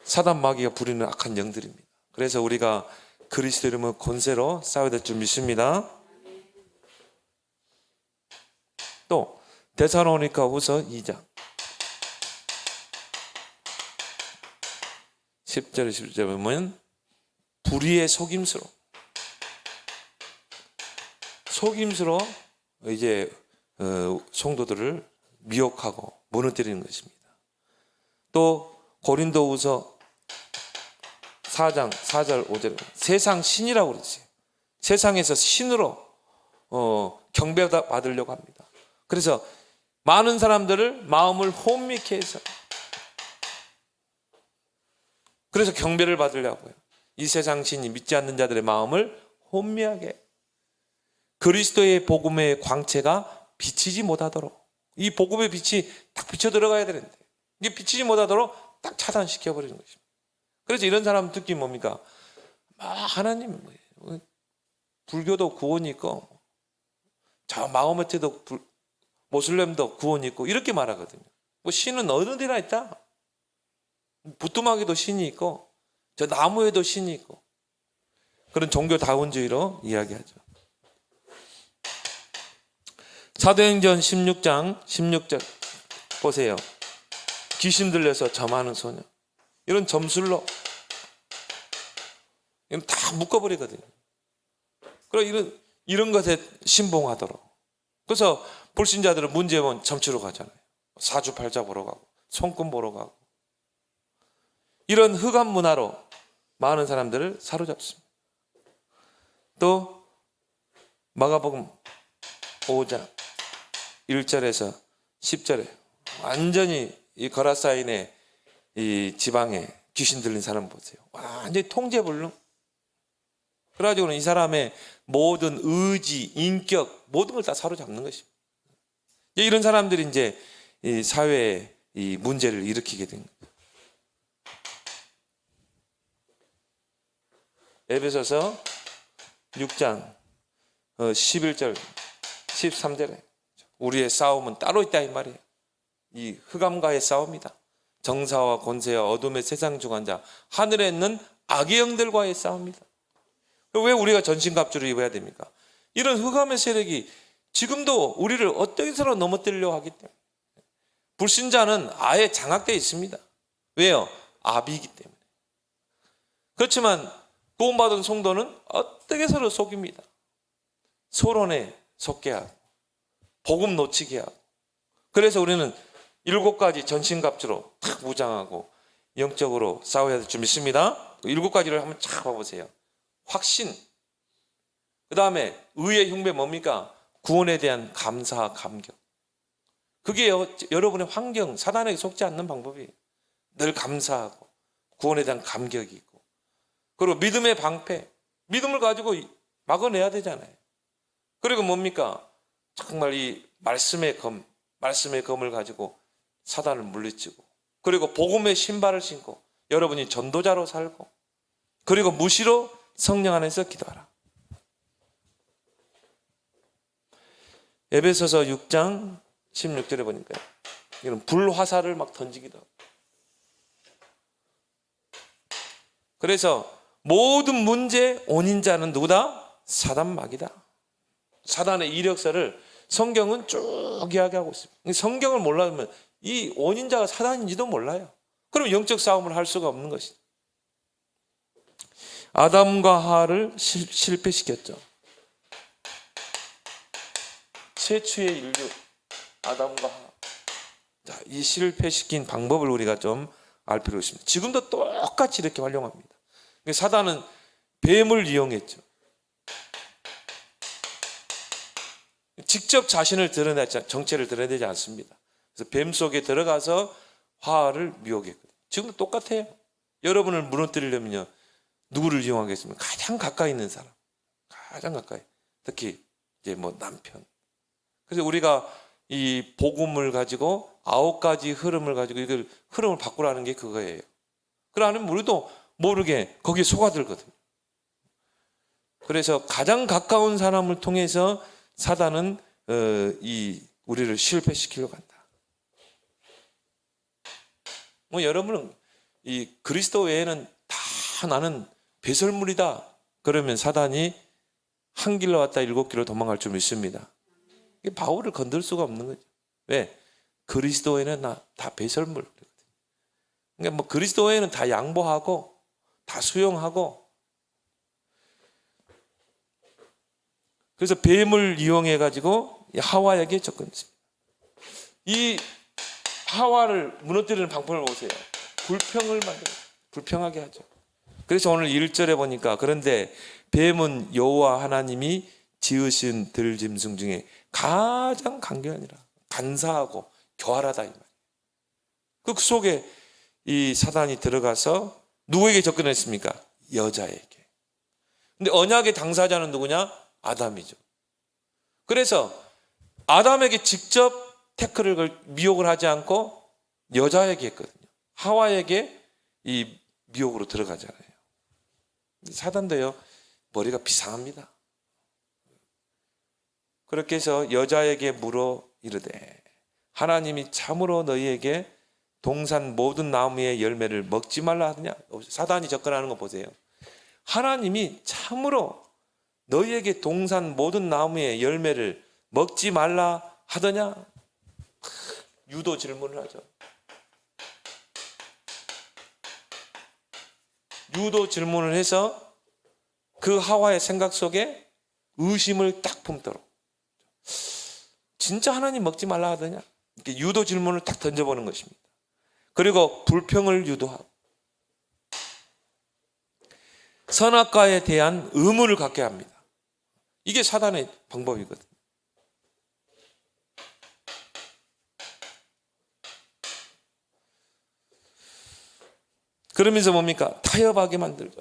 사단 마귀가 부리는 악한 영들입니다. 그래서 우리가 그리스도 이름의 권세로 싸워야 될 줄 믿습니다. 또 데살로니가후서 2장 10절 11절 보면 불의의 속임수로 이제 성도들을 미혹하고 무너뜨리는 것입니다. 또 고린도후서 4장 4절 5절 세상 신이라고 그랬어요. 세상에서 신으로 경배받으려고 합니다. 그래서 많은 사람들을 마음을 혼미케 해서 그래서 경배를 받으려고요. 이 세상 신이 믿지 않는 자들의 마음을 혼미하게 그리스도의 복음의 광채가 비치지 못하도록, 이 복음의 빛이 딱 비쳐 들어가야 되는데 이게 비치지 못하도록 딱 차단시켜 버리는 것입니다. 그래서 이런 사람 특징이 뭡니까? 하나님, 불교도 구원이 있고 저 마호메트도 모슬렘도 구원이 있고 이렇게 말하거든요. 뭐 신은 어느 데나 있다. 부뚜막에도 신이 있고 저 나무에도 신이 있고, 그런 종교다원주의로 이야기하죠. 사도행전 16장 16절 보세요. 귀신 들려서 점하는 소녀, 이런 점술로 이건 다 묶어버리거든요. 그리고 이런 것에 신봉하도록. 그래서 불신자들은 문제원 점치러 가잖아요. 사주팔자 보러 가고 손금 보러 가고, 이런 흑암 문화로 많은 사람들을 사로잡습니다. 또 마가복음 5장 1절에서 10절에 완전히 이 거라사인의 이 지방에 귀신 들린 사람 보세요. 완전히 통제불능. 그래가지고는 이 사람의 모든 의지, 인격, 모든 걸 다 사로잡는 것입니다. 이런 사람들이 이제 이 사회에 이 문제를 일으키게 된 거예요. 에베소서 6장 11절 13절에 우리의 싸움은 따로 있다 이 말이에요. 이 흑암과의 싸움이다. 정사와 권세와 어둠의 세상 주관자, 하늘에 있는 악의 영들과의 싸움이다. 왜 우리가 전신갑주를 입어야 됩니까? 이런 흑암의 세력이 지금도 우리를 어떻게 해서든 넘어뜨리려고 하기 때문에 불신자는 아예 장악되어 있습니다. 왜요? 아비이기 때문에. 그렇지만 구원받은 성도는 어떻게 서로 속입니다. 소론에 속게 하고 복음 놓치게 하고. 그래서 우리는 7가지 전신갑주로 탁 무장하고 영적으로 싸워야 될 줄 믿습니다. 7가지를 한번 쫙 봐보세요. 확신, 그 다음에 의의 흉배 뭡니까? 구원에 대한 감사, 감격. 그게 여러분의 환경, 사단에게 속지 않는 방법이에요. 늘 감사하고 구원에 대한 감격이 있고, 그리고 믿음의 방패, 믿음을 가지고 막아내야 되잖아요. 그리고 뭡니까? 정말 이 말씀의 검을 가지고 사단을 물리치고, 그리고 복음의 신발을 신고 여러분이 전도자로 살고, 그리고 무시로 성령 안에서 기도하라. 에베소서 6장 16절에 보니까 이런 불화살을 막 던지기도 하고. 그래서 모든 문제의 원인자는 누구다? 사단마귀다. 사단의 이력서를 성경은 쭉 이야기하고 있습니다. 성경을 몰라면 이 원인자가 사단인지도 몰라요. 그럼 영적 싸움을 할 수가 없는 것이죠. 아담과 하와를 실패시켰죠. 최초의 인류 아담과 하와. 자, 이 실패시킨 방법을 우리가 좀 알 필요가 있습니다. 지금도 똑같이 이렇게 활용합니다. 사단은 뱀을 이용했죠. 직접 자신을 드러내지, 정체를 드러내지 않습니다. 그래서 뱀 속에 들어가서 하와를 미혹했거든요. 지금도 똑같아요. 여러분을 무너뜨리려면요, 누구를 이용하겠습니까? 가장 가까이 있는 사람, 가장 가까이. 특히 이제 뭐 남편. 그래서 우리가 이 복음을 가지고 9가지 흐름을 가지고 이걸 흐름을 바꾸라는 게 그거예요. 그러면 우리도 모르게 거기에 속아들거든요. 그래서 가장 가까운 사람을 통해서 사단은 우리를 실패시키려고 한다. 뭐 여러분은 이 그리스도 외에는 다 나는 배설물이다. 그러면 사단이 한 길로 왔다 7길로 도망갈 줄 믿습니다. 바울을 건들 수가 없는 거죠. 왜? 그리스도에는 다 배설물. 그러니까 뭐 그리스도에는 다 양보하고 다 수용하고. 그래서 뱀을 이용해 가지고 하와에게 접근했습니다. 이 하와를 무너뜨리는 방법을 보세요. 불평을 불평하게 하죠. 그래서 오늘 1절에 보니까 그런데 뱀은 여호와 하나님이 지으신 들짐승 중에 가장 강교하니라. 간사하고 교활하다 이 말이에요. 그 속에 이 사단이 들어가서 누구에게 접근했습니까? 여자에게. 근데 언약의 당사자는 누구냐? 아담이죠. 그래서 아담에게 직접 미혹을 하지 않고 여자에게 했거든요. 하와에게 이 미혹으로 들어가잖아요. 사단도요, 머리가 비상합니다. 그렇게 해서 여자에게 물어 이르되 하나님이 참으로 너희에게 동산 모든 나무의 열매를 먹지 말라 하느냐. 사단이 접근하는 거 보세요. 하나님이 참으로 너희에게 동산 모든 나무의 열매를 먹지 말라 하더냐. 유도 질문을 하죠. 유도 질문을 해서 그 하와의 생각 속에 의심을 딱 품도록, 진짜 하나님 먹지 말라 하더냐, 이렇게 유도 질문을 딱 던져보는 것입니다. 그리고 불평을 유도하고 선악과에 대한 의문을 갖게 합니다. 이게 사단의 방법이거든요. 그러면서 뭡니까? 타협하게 만들죠.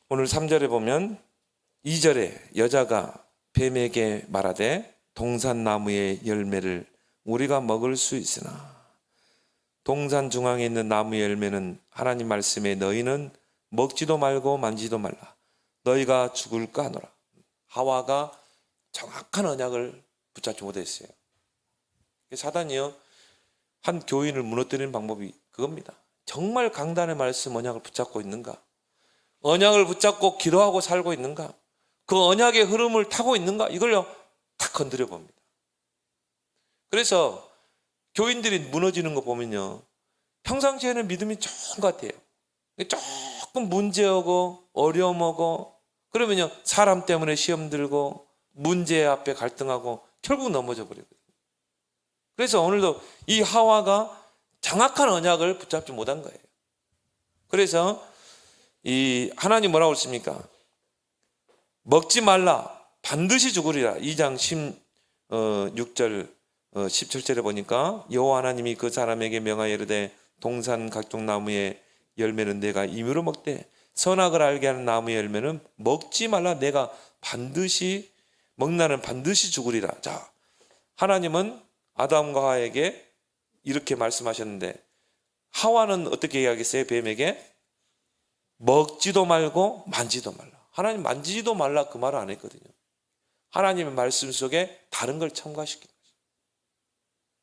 오늘 3절에 보면 2절에 여자가 뱀에게 말하되 동산나무의 열매를 우리가 먹을 수 있으나 동산 중앙에 있는 나무의 열매는 하나님 말씀에 너희는 먹지도 말고 만지도 말라 너희가 죽을까 하노라. 하와가 정확한 언약을 붙잡지 못했어요. 사단이요, 한 교인을 무너뜨리는 방법이 그겁니다. 정말 강단의 말씀 언약을 붙잡고 있는가? 언약을 붙잡고 기도하고 살고 있는가? 그 언약의 흐름을 타고 있는가? 이걸요 탁 건드려 봅니다. 그래서 교인들이 무너지는 거 보면요, 평상시에는 믿음이 좋은 것 같아요. 조금 문제오고 어려움오고 그러면요 사람 때문에 시험 들고 문제 앞에 갈등하고 결국 넘어져 버리거든요. 그래서 오늘도 이 하와가 정확한 언약을 붙잡지 못한 거예요. 그래서 이 하나님 뭐라고 했습니까? 먹지 말라 반드시 죽으리라. 2장 16절 17절에 보니까 여호와 하나님이 그 사람에게 명하여 이르되 동산 각종 나무의 열매는 내가 임의로 먹되 선악을 알게 하는 나무의 열매는 먹지 말라. 내가 반드시 먹나는 반드시 죽으리라. 자, 하나님은 아담과 하와에게 이렇게 말씀하셨는데 하와는 어떻게 이야기했어요? 뱀에게 먹지도 말고 만지도 말라. 하나님 만지지도 말라 그 말을 안 했거든요. 하나님의 말씀 속에 다른 걸 첨가시킨 거죠.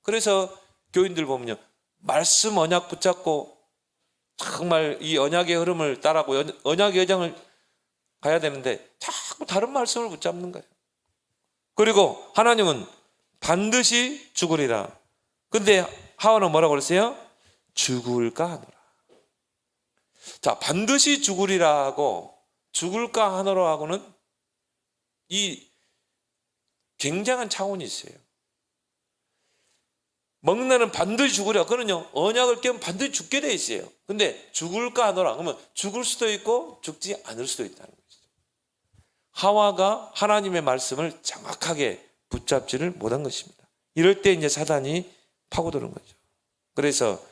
그래서 교인들 보면요, 말씀 언약 붙잡고 정말 이 언약의 흐름을 따라고 언약의 여정을 가야 되는데 자꾸 다른 말씀을 붙잡는 거예요. 그리고 하나님은 반드시 죽으리라. 근데 하와는 뭐라고 그랬어요? 죽을까 하노라. 자, 반드시 죽으리라 하고 죽을까 하노라 하고는 이 굉장한 차원이 있어요. 먹는 날은 반드시 죽으리라. 그거는요 언약을 깨면 반드시 죽게 돼 있어요. 근데 죽을까 하노라 그러면 죽을 수도 있고 죽지 않을 수도 있다는 거죠. 하와가 하나님의 말씀을 정확하게 붙잡지를 못한 것입니다. 이럴 때 이제 사단이 파고드는 거죠. 그래서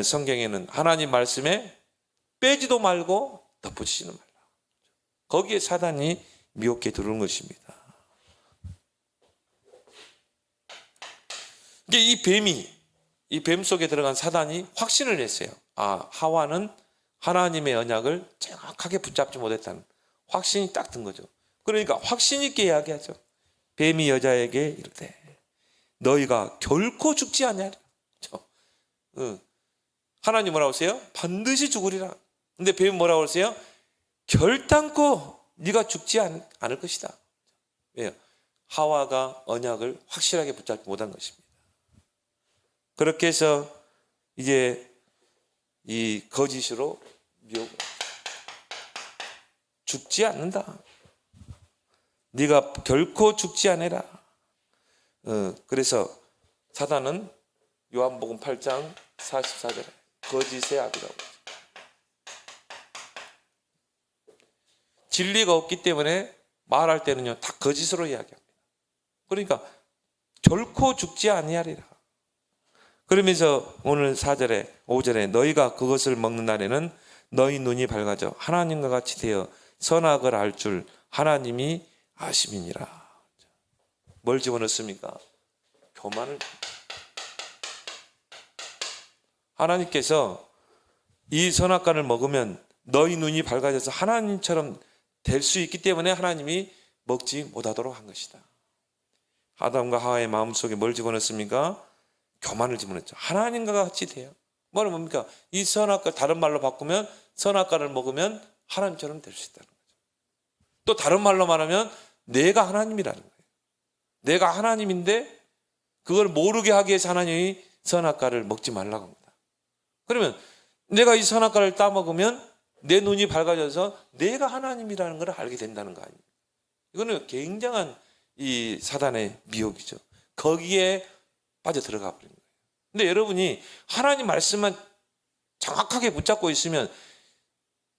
성경에는 하나님 말씀에 빼지도 말고 덧붙이지는 말라. 거기에 사단이 미혹해 들어오는 것입니다. 이 뱀 속에 들어간 사단이 확신을 냈어요. 아, 하와는 하나님의 언약을 정확하게 붙잡지 못했다는 확신이 딱 든 거죠. 그러니까 확신 있게 이야기하죠. 뱀이 여자에게 이르되 너희가 결코 죽지 아니하리라. 하나님 뭐라고 하세요? 반드시 죽으리라. 근데 뱀이 뭐라고 하세요? 결단코 네가 죽지 않을 것이다. 왜요? 하와가 언약을 확실하게 붙잡지 못한 것입니다. 그렇게 해서 이제 이 거짓으로 미혹, 죽지 않는다. 네가 결코 죽지 않으라. 그래서 사단은 요한복음 8장 44절에 거짓의 아비라고 하죠. 진리가 없기 때문에 말할 때는요 다 거짓으로 이야기합니다. 그러니까 결코 죽지 아니하리라. 그러면서 오늘 4절에 5절에 너희가 그것을 먹는 날에는 너희 눈이 밝아져 하나님과 같이 되어 선악을 알 줄 하나님이 아심이니라. 뭘 집어넣습니까? 교만을. 하나님께서 이 선악과를 먹으면 너희 눈이 밝아져서 하나님처럼 될 수 있기 때문에 하나님이 먹지 못하도록 한 것이다. 아담과 하와의 마음속에 뭘 집어넣습니까? 교만을 집어넣었죠. 하나님과 같이 돼요. 뭐는 뭡니까? 이 선악과, 다른 말로 바꾸면 선악과를 먹으면 하나님처럼 될 수 있다는 거죠. 또 다른 말로 말하면 내가 하나님이라는 거예요. 내가 하나님인데 그걸 모르게 하기 위해서 하나님이 선악과를 먹지 말라고 합니다. 그러면 내가 이 선악과를 따먹으면 내 눈이 밝아져서 내가 하나님이라는 걸 알게 된다는 거 아닙니까? 이거는 굉장한 이 사단의 미혹이죠. 거기에 빠져 들어가 버린 거예요. 근데 여러분이 하나님 말씀만 정확하게 붙잡고 있으면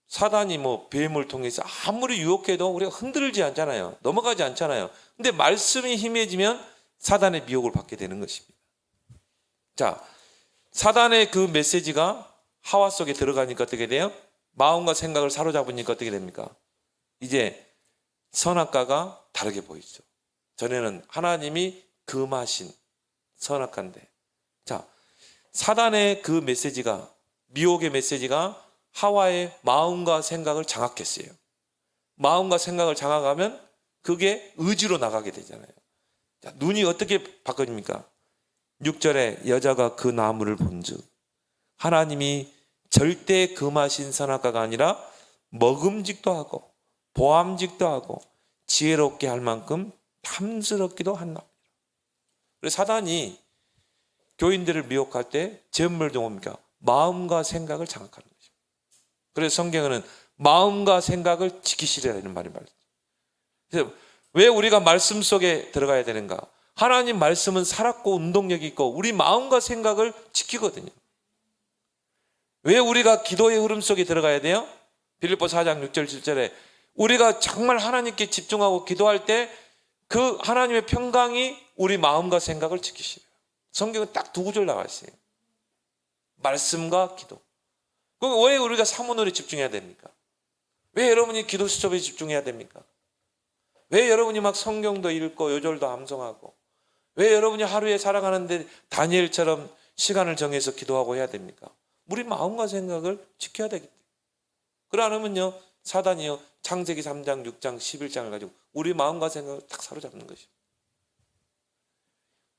사단이 뭐 뱀을 통해서 아무리 유혹해도 우리가 흔들지 않잖아요. 넘어가지 않잖아요. 근데 말씀이 힘해지면 사단의 미혹을 받게 되는 것입니다. 자, 사단의 그 메시지가 하와 속에 들어가니까 어떻게 돼요? 마음과 생각을 사로잡으니까 어떻게 됩니까? 이제 선악과가 다르게 보이죠. 전에는 하나님이 금하신 선악과인데, 자, 사단의 그 메시지가, 미혹의 메시지가 하와의 마음과 생각을 장악했어요. 마음과 생각을 장악하면 그게 의지로 나가게 되잖아요. 자, 눈이 어떻게 바꿔집니까? 6절에 여자가 그 나무를 본즉 하나님이 절대 금하신 선악과가 아니라 먹음직도 하고 보암직도 하고 지혜롭게 할 만큼 탐스럽기도 한다. 그래서 사단이 교인들을 미혹할 때 제물도 뭡니까? 마음과 생각을 장악하는 것입니다. 그래서 성경에는 마음과 생각을 지키시라는 말이 말이죠. 그래서 왜 우리가 말씀 속에 들어가야 되는가? 하나님 말씀은 살았고 운동력이 있고 우리 마음과 생각을 지키거든요. 왜 우리가 기도의 흐름 속에 들어가야 돼요? 빌립보서 4장 6절 7절에 우리가 정말 하나님께 집중하고 기도할 때 그 하나님의 평강이 우리 마음과 생각을 지키시래요. 성경은 딱 두 구절 나와 있어요. 말씀과 기도. 그럼 왜 우리가 사모노래 집중해야 됩니까? 왜 여러분이 기도 수첩에 집중해야 됩니까? 왜 여러분이 막 성경도 읽고 요절도 암송하고 왜 여러분이 하루에 살아가는데 다니엘처럼 시간을 정해서 기도하고 해야 됩니까? 우리 마음과 생각을 지켜야 되기 때문에. 그러면요 사단이요 창세기 3장 6장 11장을 가지고 우리 마음과 생각을 딱 사로잡는 것입니다.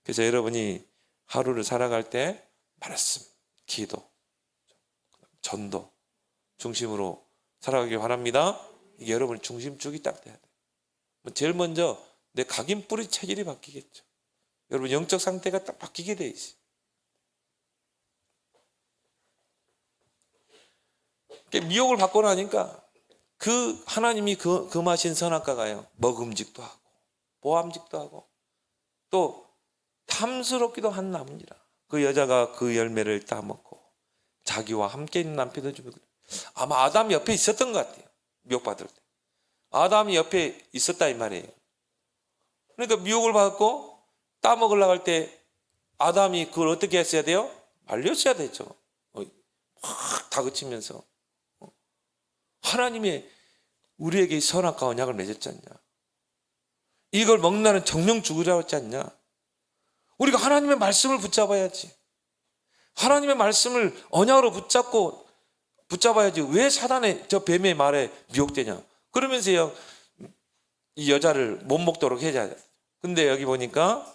그래서 여러분이 하루를 살아갈 때 말씀, 기도, 전도 중심으로 살아가길 바랍니다. 이게 여러분의 중심축이 딱 돼야 돼요. 제일 먼저 내 각인 뿌리 체질이 바뀌겠죠. 여러분 영적 상태가 딱 바뀌게 돼 있어요. 미혹을 받고 나니까 그 하나님이 금하신 선악과가요 먹음직도 하고 보암직도 하고 또 탐스럽기도 한 나무니라. 그 여자가 그 열매를 따먹고 자기와 함께 있는 남편을 주고 아마 아담이 옆에 있었던 것 같아요. 미혹받을 때 아담이 옆에 있었다 이 말이에요. 그러니까 미혹을 받고 따먹으려고 할 때 아담이 그걸 어떻게 했어야 돼요? 말렸어야 되죠. 확 다그치면서 하나님의 우리에게 선악과 언약을 맺었지 않냐? 이걸 먹나는 정령 죽으라고 했지 않냐? 우리가 하나님의 말씀을 붙잡아야지. 하나님의 말씀을 언약으로 붙잡아야지. 왜 사단의 저 뱀의 말에 미혹되냐? 그러면서요 이 여자를 못 먹도록 해야 돼. 근데 여기 보니까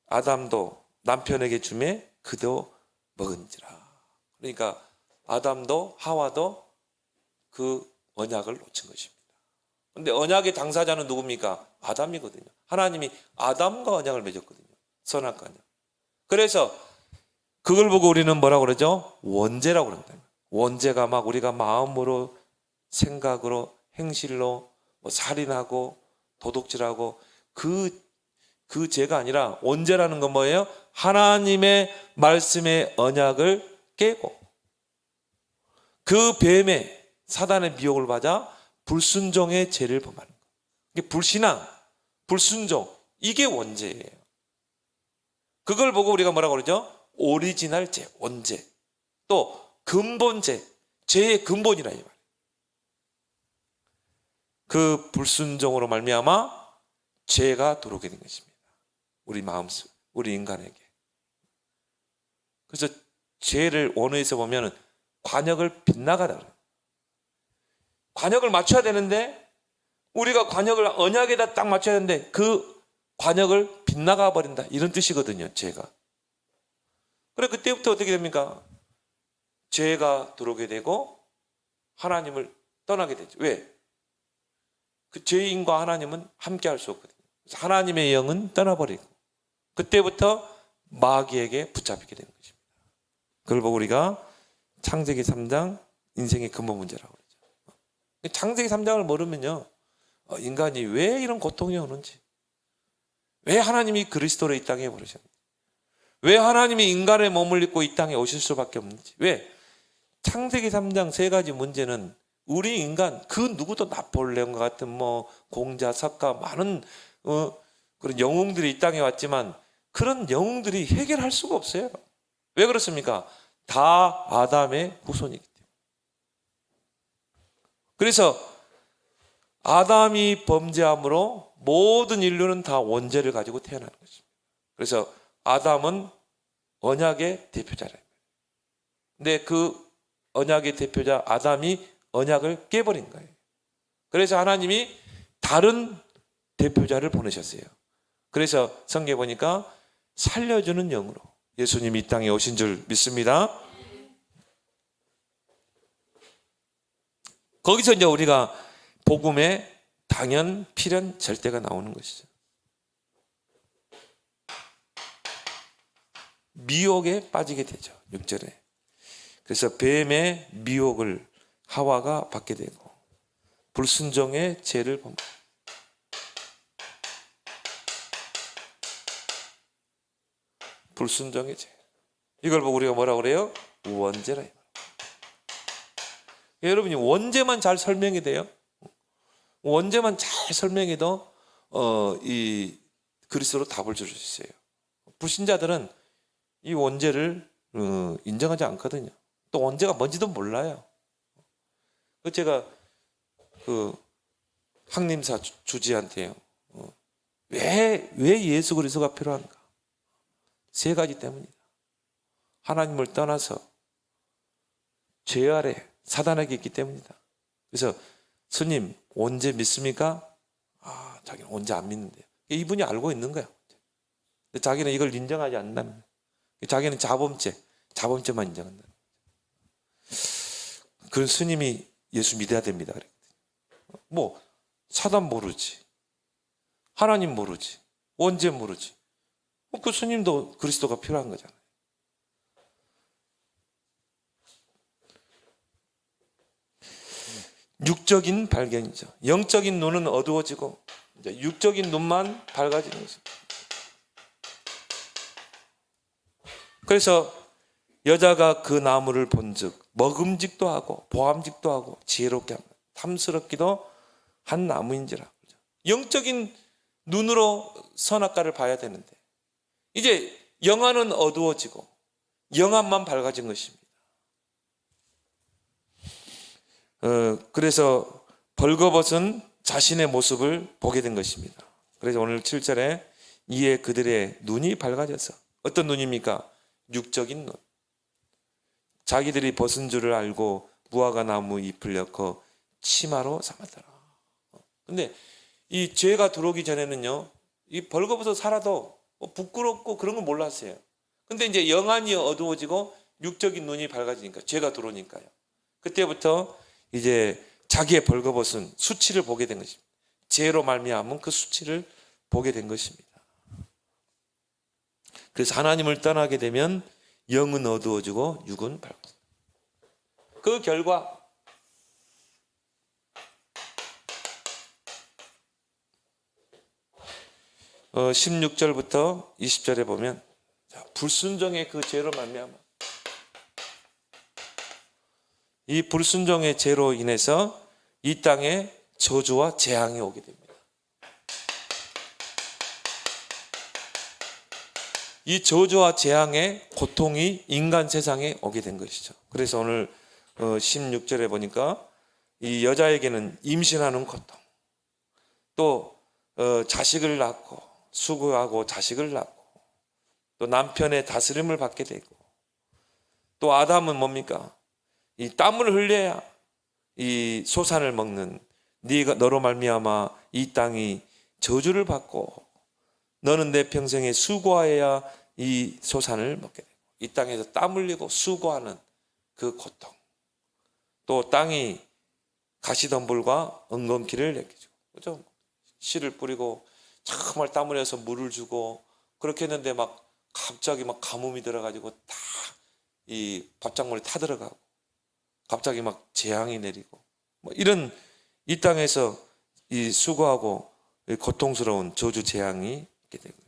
아담도 남편에게 주매 그도 먹은지라. 그러니까 아담도 하와도 그 언약을 놓친 것입니다. 근데 언약의 당사자는 누굽니까? 아담이거든요. 하나님이 아담과 언약을 맺었거든요. 선악과 언약. 그래서 그걸 보고 우리는 뭐라고 그러죠? 원죄라고 그런다. 원죄가 막 우리가 마음으로 생각으로 행실로 뭐 살인하고 도둑질하고 그 죄가 아니라 원죄라는 건 뭐예요? 하나님의 말씀의 언약을 깨고 그 뱀의 사단의 미혹을 받아 불순종의 죄를 범하는 거. 이게 불신앙, 불순종 이게 원죄예요. 그걸 보고 우리가 뭐라고 그러죠? 오리지널 죄, 원죄. 또 근본죄, 죄의 근본이라 이 말이에요. 그 불순종으로 말미암아 죄가 들어오게 된 것입니다. 우리 마음속, 우리 인간에게. 그래서 죄를 원어에서 보면 관역을 빗나가다 그래요. 관역을 맞춰야 되는데 우리가 관역을 언약에다 딱 맞춰야 되는데 그 관역을 빗나가 버린다, 이런 뜻이거든요, 죄가. 그래 그때부터 어떻게 됩니까? 죄가 들어오게 되고 하나님을 떠나게 되죠. 왜? 그 죄인과 하나님은 함께 할 수 없거든요. 그래서 하나님의 영은 떠나버리고 그때부터 마귀에게 붙잡히게 되는 것입니다. 그걸 보고 우리가 창세기 3장 인생의 근본 문제라고 그러죠. 창세기 3장을 모르면요, 인간이 왜 이런 고통이 오는지, 왜 하나님이 그리스도를 이 땅에 보내셨는지, 왜 하나님이 인간의 몸을 입고 이 땅에 오실 수밖에 없는지, 왜 창세기 3장 세 가지 문제는 우리 인간 그 누구도 나폴레옹과 같은 공자, 석가 많은 그런 영웅들이 이 땅에 왔지만 그런 영웅들이 해결할 수가 없어요. 왜 그렇습니까? 다 아담의 후손이기 때문에. 그래서 아담이 범죄함으로 모든 인류는 다 원죄를 가지고 태어나는 것입니다. 그래서 아담은 언약의 대표자래요. 근데 그 언약의 대표자 아담이 언약을 깨버린 거예요. 그래서 하나님이 다른 대표자를 보내셨어요. 그래서 성경에 보니까 살려주는 영으로 예수님이 이 땅에 오신 줄 믿습니다. 거기서 이제 우리가 복음의 당연, 필연, 절대가 나오는 것이죠. 미혹에 빠지게 되죠. 6절에. 그래서 뱀의 미혹을 하와가 받게 되고 불순종의 죄를 범합니다. 불순종의 죄. 이걸 보고 우리가 뭐라고 그래요? 원죄라. 여러분이 원죄만 잘 설명이 돼요. 원죄만 잘 설명해도 이 그리스도로 답을 줄 수 있어요. 불신자들은 이 원죄를 인정하지 않거든요. 또 원죄가 뭔지도 몰라요. 제가 그 항림사 주지한테요. 왜 예수 그리스도가 필요한가? 세 가지 때문이다. 하나님을 떠나서 죄 아래 사단에게 있기 때문이다. 그래서 스님 원죄 믿습니까? 자기는 원죄 안 믿는데요. 이분이 알고 있는 거야. 자기는 이걸 인정하지 않는다면, 자기는 자범죄만 인정한다. 그런 스님이 예수 믿어야 됩니다. 사단 모르지, 하나님 모르지, 원죄 모르지. 그 스님도 그리스도가 필요한 거잖아요. 육적인 발견이죠. 영적인 눈은 어두워지고 이제 육적인 눈만 밝아지는 것입니다. 그래서 여자가 그 나무를 본즉 먹음직도 하고 보암직도 하고 지혜롭게 합니다. 탐스럽기도 한 나무인지라. 영적인 눈으로 선악과를 봐야 되는데 이제 영안은 어두워지고 영안만 밝아진 것입니다. 그래서 벌거벗은 자신의 모습을 보게 된 것입니다. 그래서 오늘 7절에 이에 그들의 눈이 밝아져서, 어떤 눈입니까? 육적인 눈. 자기들이 벗은 줄을 알고 무화과 나무 잎을 엮어 치마로 삼았더라. 근데 이 죄가 들어오기 전에는요, 이 벌거벗어 살아도 부끄럽고 그런 건 몰랐어요. 근데 이제 영안이 어두워지고 육적인 눈이 밝아지니까, 죄가 들어오니까요. 그때부터 이제 자기의 벌거벗은 수치를 보게 된 것입니다. 죄로 말미암은 그 수치를 보게 된 것입니다. 그래서 하나님을 떠나게 되면 영은 어두워지고 육은 밝아집니다. 그 결과 16절부터 20절에 보면 불순종의 그 죄로 말미암아, 이 불순종의 죄로 인해서 이 땅에 저주와 재앙이 오게 됩니다. 이 저주와 재앙의 고통이 인간 세상에 오게 된 것이죠. 그래서 오늘 16절에 보니까 이 여자에게는 임신하는 고통, 또 자식을 낳고 수고하고 자식을 낳고 또 남편의 다스림을 받게 되고 또 아담은 뭡니까? 이 땀을 흘려야 이 소산을 먹는 네가 너로 말미암아 이 땅이 저주를 받고 너는 내 평생에 수고하여야 이 소산을 먹게 되고 이 땅에서 땀 흘리고 수고하는 그 고통 또 땅이 가시덤불과 엉겅퀴를 내게 주고 그죠? 씨를 뿌리고 정말 땀 흘려서 물을 주고 그렇게 했는데 막 갑자기 막 가뭄이 들어가지고 다 이 밥작물이 타들어가고 갑자기 막 재앙이 내리고 뭐 이런 이 땅에서 이 수고하고 고통스러운 저주 재앙이 있게 되고요.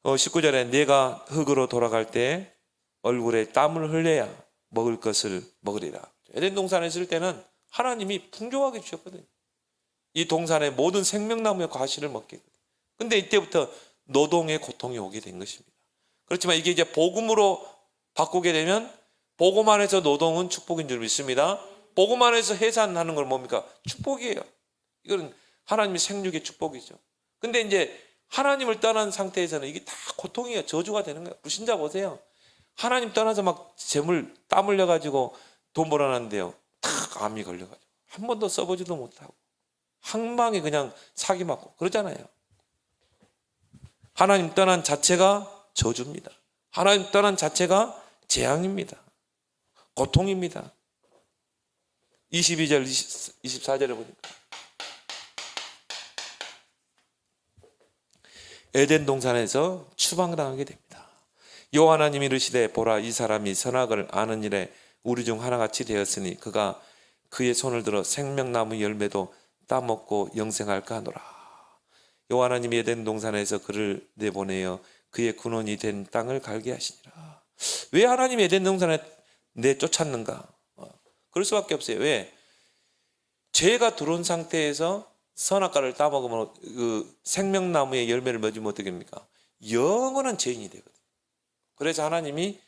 19절에 내가 흙으로 돌아갈 때 얼굴에 땀을 흘려야 먹을 것을 먹으리라. 에덴 동산에 있을 때는 하나님이 풍족하게 주셨거든요. 이 동산의 모든 생명나무의 과실을 먹게 했거든요. 근데 이때부터 노동의 고통이 오게 된 것입니다. 그렇지만 이게 이제 복음으로 바꾸게 되면 복음 안에서 노동은 축복인 줄 믿습니다. 복음 안에서 해산하는 걸 뭡니까? 축복이에요. 이건 하나님의 생육의 축복이죠. 근데 이제 하나님을 떠난 상태에서는 이게 다 고통이에요. 저주가 되는 거예요. 불신자 보세요. 하나님 떠나서 막 재물 땀 흘려가지고 돈 벌어놨는데요. 탁 암이 걸려가지고 한 번도 써보지도 못하고 항망에 그냥 사기 맞고 그러잖아요. 하나님 떠난 자체가 저주입니다. 하나님 떠난 자체가 재앙입니다. 고통입니다. 22절 24절에 보니까 에덴 동산에서 추방당하게 됩니다. 여호와 하나님이 이르시되 보라 이 사람이 선악을 아는 일에 우리 중 하나같이 되었으니 그가 그의 손을 들어 생명나무 열매도 따먹고 영생할까 하노라. 여호와 하나님이 에덴 동산에서 그를 내보내어 그의 근원이 된 땅을 갈게 하시니라. 왜 하나님이 에덴 동산에 내쫓았는가? 그럴 수밖에 없어요. 왜? 죄가 들어온 상태에서 선악과를 따먹으면 그 생명나무의 열매를 맺으면 어떻게 됩니까? 영원한 죄인이 되거든요. 그래서 하나님이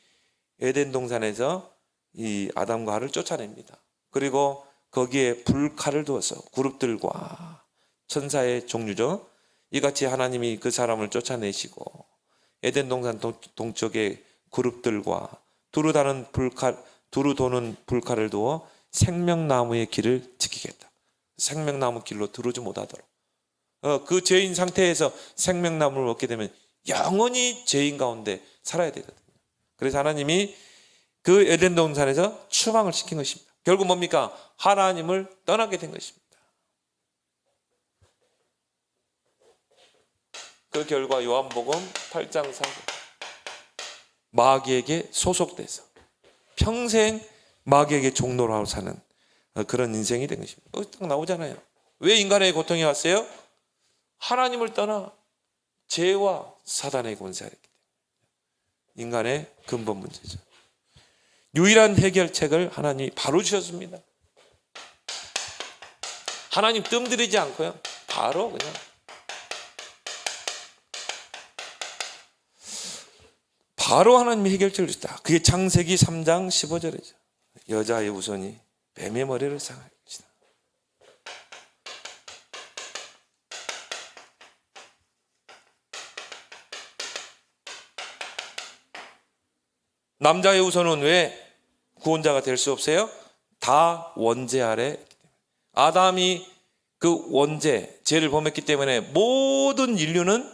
에덴 동산에서 이 아담과 하와를 쫓아냅니다. 그리고 거기에 불칼을 두어서 그룹들과 천사의 종류죠. 이같이 하나님이 그 사람을 쫓아내시고 에덴 동산 동쪽에 그룹들과 두루 도는 불칼을 두어 생명나무의 길을 지키겠다. 생명나무 길로 들어오지 못하도록. 그 죄인 상태에서 생명나무를 얻게 되면 영원히 죄인 가운데 살아야 되거든요. 그래서 하나님이 그 에덴 동산에서 추방을 시킨 것입니다. 결국 뭡니까? 하나님을 떠나게 된 것입니다. 그 결과 요한복음 8장 3절 마귀에게 소속돼서 평생 마귀에게 종노로 하고 사는 그런 인생이 된 것입니다. 딱 나오잖아요. 왜 인간의 고통이 왔어요? 하나님을 떠나 죄와 사단의 권세가 있기 때문에 인간의 근본 문제죠. 유일한 해결책을 하나님이 바로 주셨습니다. 하나님 뜸들이지 않고요. 바로 그냥 바로 하나님이 해결책을 주셨다. 그게 창세기 3장 15절이죠. 여자의 후손이 뱀의 머리를 상할 것이다. 남자의 후손은 왜 구원자가 될 수 없어요? 다 원죄 아래. 아담이 그 원죄, 죄를 범했기 때문에 모든 인류는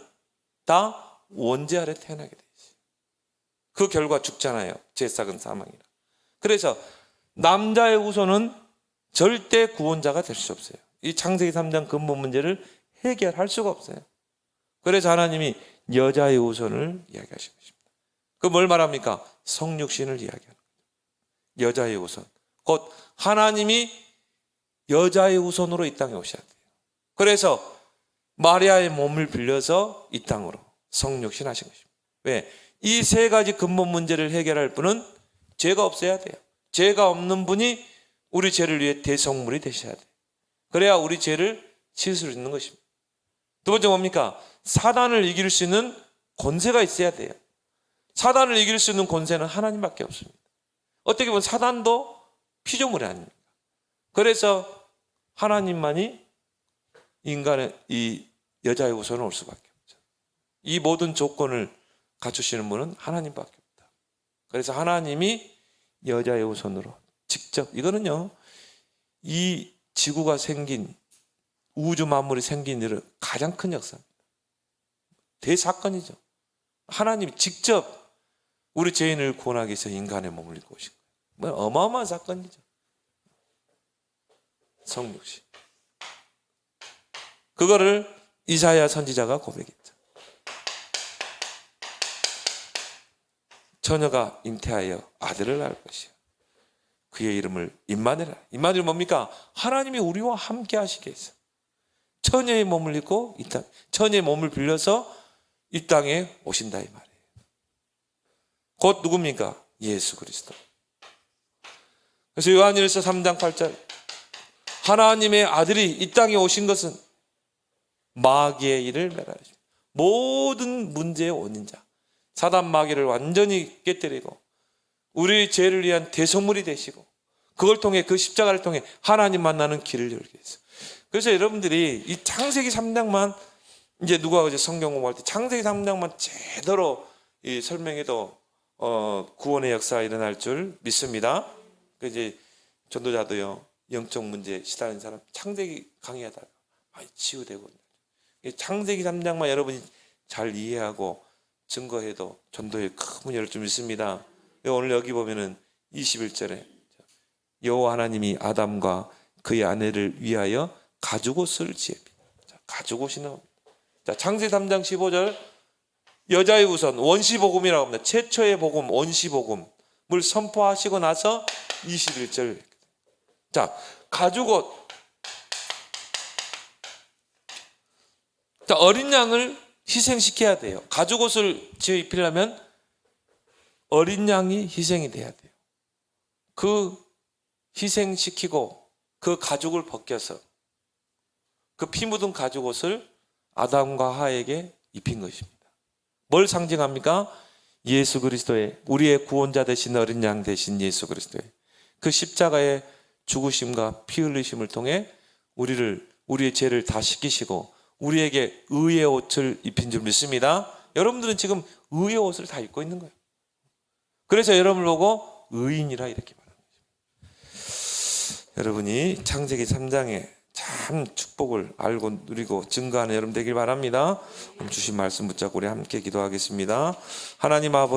다 원죄 아래 태어나게 되죠. 그 결과 죽잖아요. 죄싹은 사망이라. 그래서 남자의 후손은 절대 구원자가 될 수 없어요. 이 창세기 3장 근본 문제를 해결할 수가 없어요. 그래서 하나님이 여자의 후손을 이야기하신 것입니다. 그 뭘 말합니까? 성육신을 이야기하는 거예요. 여자의 후손. 곧 하나님이 여자의 후손으로 이 땅에 오셔야 돼요. 그래서 마리아의 몸을 빌려서 이 땅으로 성육신 하신 것입니다. 왜? 이 세 가지 근본 문제를 해결할 분은 죄가 없어야 돼요. 죄가 없는 분이 우리 죄를 위해 대성물이 되셔야 돼요. 그래야 우리 죄를 칠 수 있는 것입니다. 두 번째 뭡니까? 사단을 이길 수 있는 권세가 있어야 돼요. 사단을 이길 수 있는 권세는 하나님밖에 없습니다. 어떻게 보면 사단도 피조물이 아닙니까? 그래서 하나님만이 인간의 이 여자의 후손은 올 수밖에 없죠. 이 모든 조건을 갖추시는 분은 하나님밖에 없다. 그래서 하나님이 여자의 후손으로 직접, 이거는요, 이 지구가 생긴, 우주 만물이 생긴 일은 가장 큰 역사입니다. 대사건이죠. 하나님이 직접 우리 죄인을 구원하기 위해서 인간의 몸을 입고 오신 거예요. 뭐 어마어마한 사건이죠. 성육신. 그거를 이사야 선지자가 고백했죠. 처녀가 잉태하여 아들을 낳을 것이요 그의 이름을 임마누엘. 임마누엘이 뭡니까? 하나님이 우리와 함께 하시게 해서 처녀의 몸을 입고 이 땅, 처녀의 몸을 빌려서 이 땅에 오신다 이 말이에요. 곧 누굽니까? 예수 그리스도. 그래서 요한일서 3장 8절, 하나님의 아들이 이 땅에 오신 것은 마귀의 일을 멸하시고 모든 문제의 원인자, 사단 마귀를 완전히 깨뜨리고 우리의 죄를 위한 대속물이 되시고 그걸 통해, 그 십자가를 통해 하나님 만나는 길을 열게 했어요. 그래서 여러분들이 이 창세기 3장만, 이제 누가 어제 성경 공부할 때 창세기 3장만 제대로 설명해도 구원의 역사가 일어날 줄 믿습니다. 그 이제 전도자도요, 영적 문제에 시달린 사람 창세기 강의하다가 많이 치유되고, 창세기 3장만 여러분이 잘 이해하고 증거해도 전도에 큰 문이 열릴 줄 믿습니다. 오늘 여기 보면은 21절에 여호와 하나님이 아담과 그의 아내를 위하여 가죽옷을 지읍니다. 가죽옷이 나옵니다. 자, 창세기 3장 15절, 여자의 우선 원시복음이라고 합니다. 최초의 복음, 원시복음을 선포하시고 나서 21절. 자, 가죽옷. 자, 어린 양을 희생시켜야 돼요. 가죽옷을 지어 입히려면 어린 양이 희생이 돼야 돼요. 그 희생시키고 그 가죽을 벗겨서 그 피 묻은 가죽옷을 아담과 하에게 입힌 것입니다. 뭘 상징합니까? 예수 그리스도의, 우리의 구원자 되신 어린 양 되신 예수 그리스도의 그 십자가의 죽으심과 피 흘리심을 통해 우리의 죄를 다 씻기시고 우리에게 의의 옷을 입힌 줄 믿습니다. 여러분들은 지금 의의 옷을 다 입고 있는 거예요. 그래서 여러분을 보고 의인이라 이렇게 말합니다. 여러분이 창세기 3장에 참 축복을 알고 누리고 증거하는 여러분 되길 바랍니다. 주신 말씀 붙잡고 우리 함께 기도하겠습니다. 하나님 아버지,